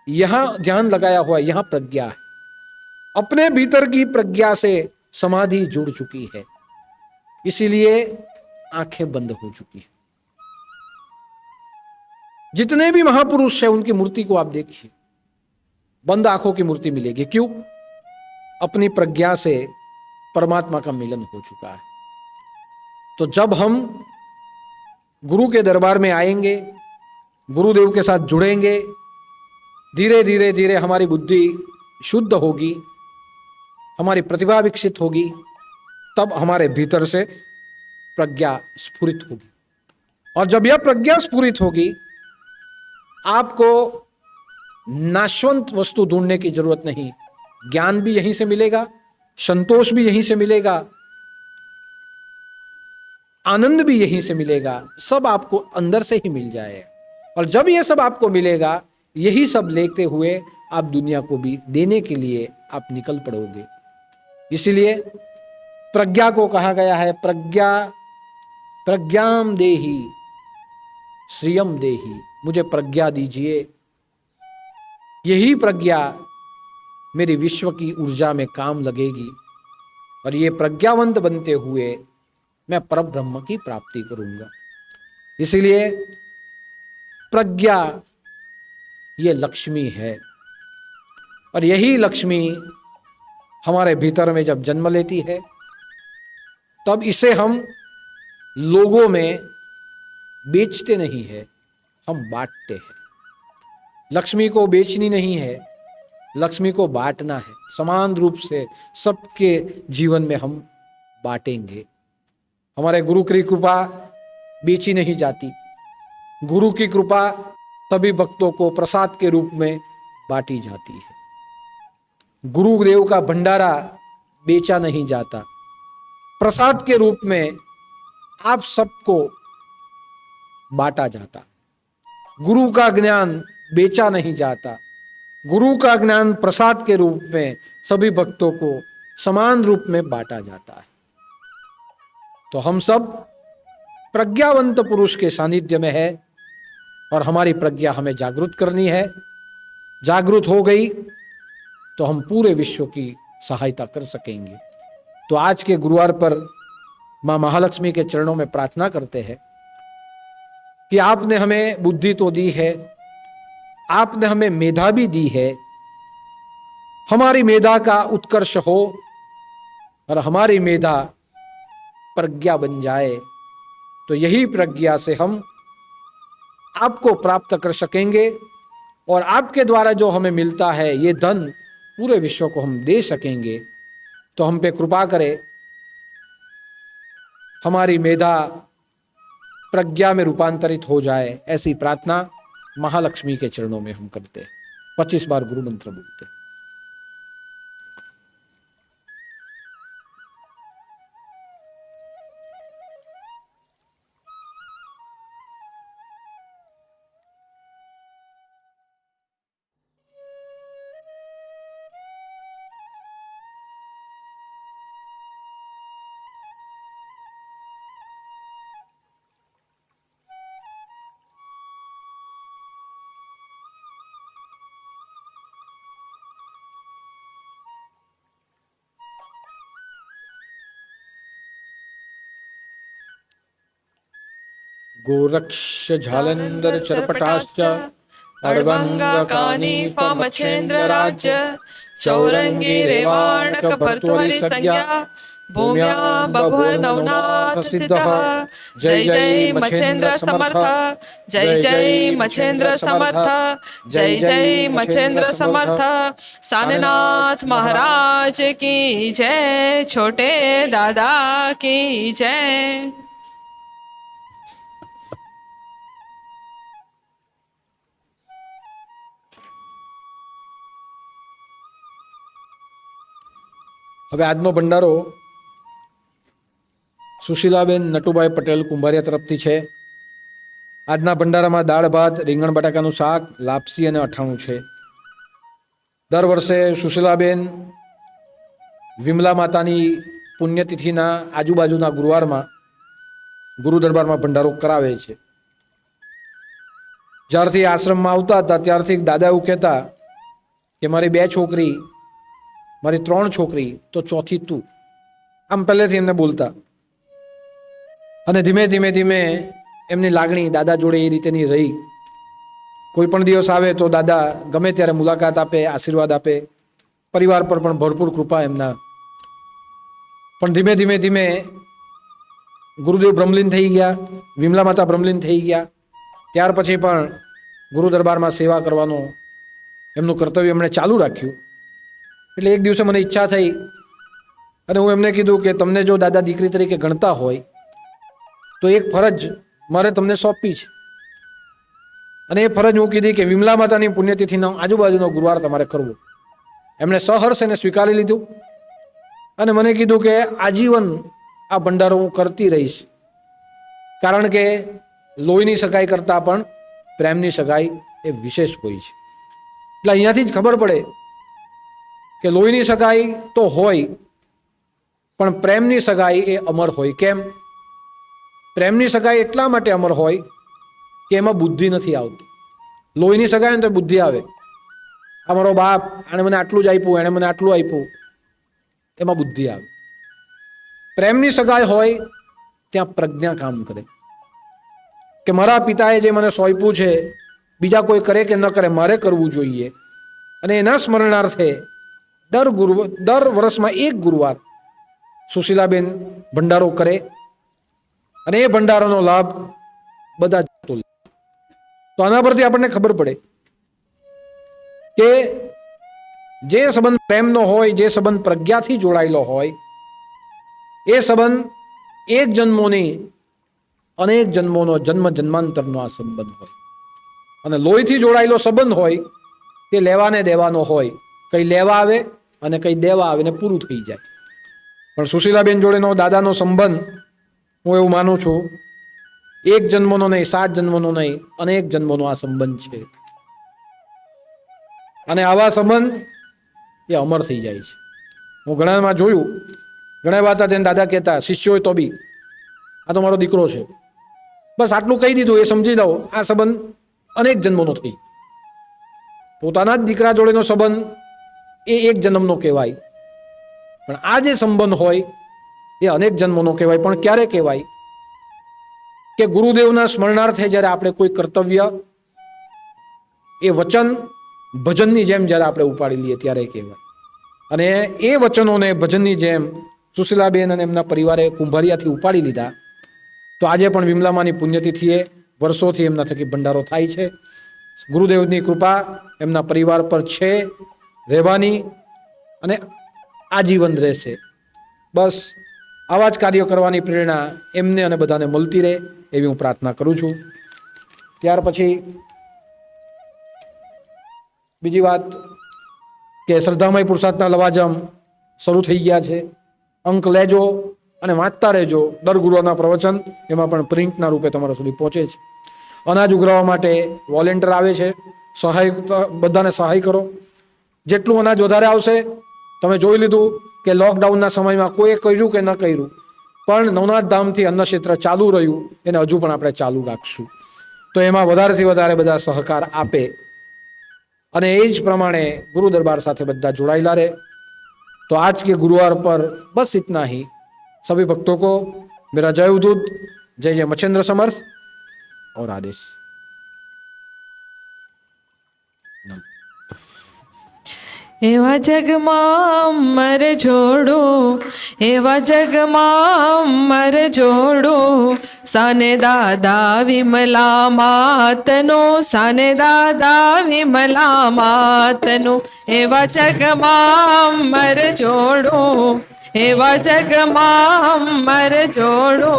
यहां ध्यान लगाया हुआ है, यहां प्रज्ञा है। अपने भीतर की प्रज्ञा से समाधि जुड़ चुकी है, इसीलिए आंखें बंद हो चुकी है। जितने भी महापुरुष हैं, उनकी मूर्ति को आप देखिए, बंद आंखों की मूर्ति मिलेगी। क्यों? अपनी प्रज्ञा से परमात्मा का मिलन हो चुका है। तो जब हम गुरु के दरबार में आएंगे, गुरुदेव के साथ जुड़ेंगे, धीरे धीरे धीरे हमारी बुद्धि शुद्ध होगी, हमारी प्रतिभा विकसित होगी, तब हमारे भीतर से प्रज्ञा स्फुरित होगी। और जब यह प्रज्ञा स्फुरित होगी, आपको नाशवंत वस्तु ढूंढने की जरूरत नहीं, ज्ञान भी यहीं से मिलेगा, संतोष भी यहीं से मिलेगा, आनंद भी यहीं से मिलेगा, सब आपको अंदर से ही मिल जाएगा। और जब यह सब आपको मिलेगा, यही सब लेते हुए आप दुनिया को भी देने के लिए आप निकल पड़ोगे। इसीलिए प्रज्ञा को कहा गया है, प्रज्ञाम देहि श्रियम देहि, मुझे प्रज्ञा दीजिए, यही प्रज्ञा मेरी विश्व की ऊर्जा में काम लगेगी और ये प्रज्ञावंत बनते हुए मैं परब्रह्म की प्राप्ति करूंगा। इसीलिए प्रज्ञा ये लक्ष्मी है और यही लक्ष्मी हमारे भीतर में जब जन्म लेती है, तब इसे हम लोगों में बेचते नहीं है, हम बांटते हैं। लक्ष्मी को बेचनी नहीं है, लक्ष्मी को बांटना है। समान रूप से सबके जीवन में हम बांटेंगे। हमारे गुरु की कृपा बेची नहीं जाती, गुरु की कृपा सभी भक्तों को प्रसाद के रूप में बांटी जाती है। गुरुदेव का भंडारा बेचा नहीं जाता, प्रसाद के रूप में आप सबको बांटा जाता। गुरु का ज्ञान बेचा नहीं जाता, गुरु का ज्ञान प्रसाद के रूप में सभी भक्तों को समान रूप में बांटा जाता है। तो हम सब प्रज्ञावंत पुरुष के सानिध्य में है और हमारी प्रज्ञा हमें जागृत करनी है। जागृत हो गई तो हम पूरे विश्व की सहायता कर सकेंगे। तो आज के गुरुवार पर मां महालक्ष्मी के चरणों में प्रार्थना करते हैं कि आपने हमें बुद्धि तो दी है, आपने हमें मेधा भी दी है, हमारी मेधा का उत्कर्ष हो और हमारी मेधा प्रज्ञा बन जाए, तो यही प्रज्ञा से हम आपको प्राप्त कर सकेंगे और आपके द्वारा जो हमें मिलता है ये धन पूरे विश्व को हम दे सकेंगे। तो हम पे कृपा करें, हमारी मेधा प्रज्ञा में रूपांतरित हो जाए, ऐसी प्रार्थना महालक्ष्मी के चरणों में हम करते हैं। 25 बार गुरु मंत्र बोलते हैं। गोरक्ष झालंधर चरपटाश्च अड़बंगाकानी फामचेन्द्रराज चौरंगी रेवाणक भर्तुहरि संज्ञा भूम्या बभुर नवनाथ सिद्धः। जय जय मच्छेन्द्र समर्थ, जय जय मच्छेन्द्र समर्थ, जय जय मच्छेन्द्र समर्थ। साननाथ महाराज की जय, छोटे दादा की जय। હવે આજનો ભંડારો સુશીલાબેન નટુભાઈ પટેલ કુંભારિયા તરફથી છે। આજના ભંડારામાં દાળ ભાત, રીંગણ બટાકાનું શાક, લાપસી અને અઠાણું છે। દર વર્ષે સુશીલાબેન વિમલા માતાની પુણ્યતિથિના આજુબાજુના ગુરુવારમાં ગુરુ દરબારમાં ભંડારો કરાવે છે। જ્યારથી આશ્રમમાં આવતા હતા ત્યારથી દાદા એવું કહેતા કે મારી 2 છોકરી, મારી 3 છોકરી, તો ચોથી તું, આમ પહેલેથી એમને બોલતા। અને ધીમે ધીમે ધીમે એમની લાગણી દાદા જોડે એ રીતેની રહી। કોઈ પણ દિવસ આવે તો દાદા ગમે ત્યારે મુલાકાત આપે, આશીર્વાદ આપે, પરિવાર પર પણ ભરપૂર કૃપા એમના। પણ ધીમે ધીમે ધીમે ગુરુદેવ બ્રહ્મલીન થઈ ગયા, વિમલા માતા બ્રહ્મલીન થઈ ગયા। ત્યાર પછી પણ ગુરુ દરબારમાં સેવા કરવાનું એમનું કર્તવ્ય એમણે ચાલુ રાખ્યું। એટલે એક દિવસે મને ઈચ્છા થઈ અને હું એમને કીધું કે તમને જો દાદા દીકરી તરીકે ગણતા હોય તો એક ફરજ મારે તમને સોંપી છે, અને એ ફરજ હું કીધી કે વિમલા માતાની પુણ્યતિથિનો આજુબાજુનો ગુરુવાર તમારે કરવો। એમણે સહર્ષ એને સ્વીકારી લીધું અને મને કીધું કે આજીવન આ ભંડારો હું કરતી રહીશ, કારણ કે લોહીની સગાઈ કરતાં પણ પ્રેમની સગાઈ એ વિશેષ હોય છે। એટલે અહીંયાથી જ ખબર પડે કે લોહીની સગાઈ તો હોય પણ પ્રેમની સગાઈ એ અમર હોય। કેમ? પ્રેમની સગાઈ એટલા માટે અમર હોય કે એમાં બુદ્ધિ નથી આવતી। લોહીની સગાઈ ને તો બુદ્ધિ આવે, આ મારો બાપ, આણે મને આટલું જ આપ્યું, એણે મને આટલું આપ્યું, એમાં બુદ્ધિ આવે। પ્રેમની સગાઈ હોય ત્યાં પ્રજ્ઞા કામ કરે કે મારા પિતાએ જે મને સોંપ્યું છે બીજા કોઈ કરે કે ન કરે, મારે કરવું જોઈએ। અને એના સ્મરણાર્થે દર વર્ષમાં એક ગુરુવાર સુશીલાબેન ભંડારો કરે અને એ ભંડારાનો લાભ બધા જ લે। તો આના પરથી આપણને ખબર પડે કે જે સંબંધ પ્રેમનો હોય, જે સંબંધ પ્રજ્ઞાથી જોડાયેલો હોય, એ સંબંધ એક જન્મોની અનેક જન્મોનો, જન્મ જન્માંતરનો આ સંબંધ હોય। અને લોહીથી જોડાયેલો સંબંધ હોય તે લેવાને દેવાનો હોય, કંઈ લેવા આવે અને કંઈ દેવા આવે ને પૂરું થઈ જાય। પણ સુશીલાબેન જોડેનો દાદાનો સંબંધ હું એવું માનું છું એક જન્મનો નહીં, 7 જન્મનો નહીં, અનેક જન્મનો આ સંબંધ છે। અને આવા સંબંધ એ અમર થઈ જાય છે। હું ઘણામાં જોયું, ઘણા વાત તેને દાદા કહેતા, શિષ્યો તો બી આ તો મારો દીકરો છે, બસ આટલું કહી દીધું એ સમજી લો આ સંબંધ અનેક જન્મોનો થઈ। પોતાના જ દીકરા જોડેનો સંબંધ એ એક જન્મનો કહેવાય, પણ આ જે સંબંધ હોય એ અનેક જન્મોનો કહેવાય। પણ ક્યારે કહેવાય? કે ગુરુદેવના સ્મરણાર્થે જ્યારે આપણે કોઈ કર્તવ્ય એ વચન ભજનની જેમ જ્યારે આપણે ઉપાડી લઈએ ત્યારે કહેવાય। અને એ વચનોને ભજનની જેમ સુશીલાબેન અને એમના પરિવારે કુંભારિયાથી ઉપાડી લીધા. તો આજે પણ વિમલામાની પુણ્યતિથિએ વર્ષોથી એમના થકી ભંડારો થાય છે. ગુરુદેવની કૃપા એમના પરિવાર પર છે, રહેવાની અને આજીવન રહેશે. બસ આવા જ કાર્યો કરવાની પ્રેરણા એમને અને બધાને મળતી રહે એવી હું પ્રાર્થના કરું છું. ત્યાર પછી બીજી વાત કે શ્રદ્ધામય પુરુષાર્થના લવાજમ શરૂ થઈ ગયા છે. અંક લેજો અને વાંચતા રહેજો. દર ગુરુના પ્રવચન એમાં પણ પ્રિન્ટના રૂપે તમારા સુધી પહોંચે છે. અનાજ ઉઘરાવવા માટે વોલેન્ટિયર આવે છે. સહાય બધાને સહાય કરો. જેટલું અનાજ વધારે આવશે, તમે જોઈ લીધું કે લોકડાઉનના સમયમાં કોઈએ કર્યું કે ન કર્યું, પણ નવનાથ ધામથી અન્ન ક્ષેત્ર ચાલુ રહ્યું, એને હજુ પણ આપણે ચાલુ રાખશું. તો એમાં વધારેથી વધારે બધા સહકાર આપે અને એ જ પ્રમાણે ગુરુ દરબાર સાથે બધા जुड़ाइला रहे. तो आज के गुरुवार पर बस इतना ही. सभी भक्तों को मेरा जय उदूत, जय जय मच्छेंद्र समर्थ और आदेश. એવા જગમાં અમર જોડો, એવા જગમાં અમર જોડો, સાને દાદા વિમલા માતનો, સાને દાદા વિમલા માતનો. એવા જગમાં અમર જોડો, એવા જગમાં અમર જોડો,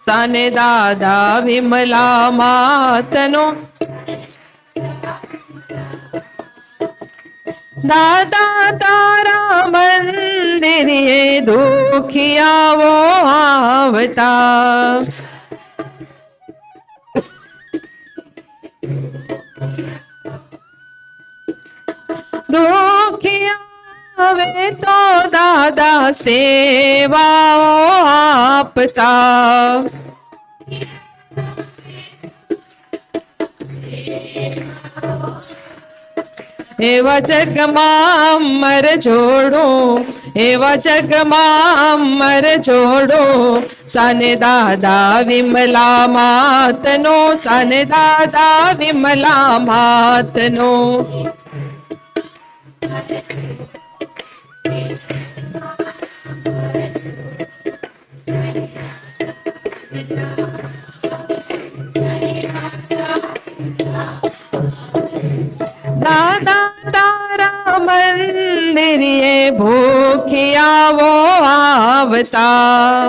સાને દાદા વિમલા માતનો. દાદા તારા મંદિરે દુખિયાઓ આવતા, દુખિયા આવે તો દાદા સેવાઓ આપતા. એવા જગમાં અમર જોડો, એવા જગમાં અમર જોડો, સાને દાદા વિમલા માતનો, સાને દાદા વિમલા માતનો. દાદા તારા મંદિરે ભૂખિયાઓ આવતા,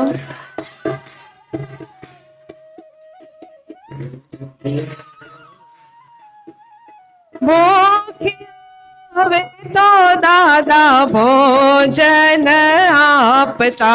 ભૂખિયા આવે તો દાદા ભોજન આપતા.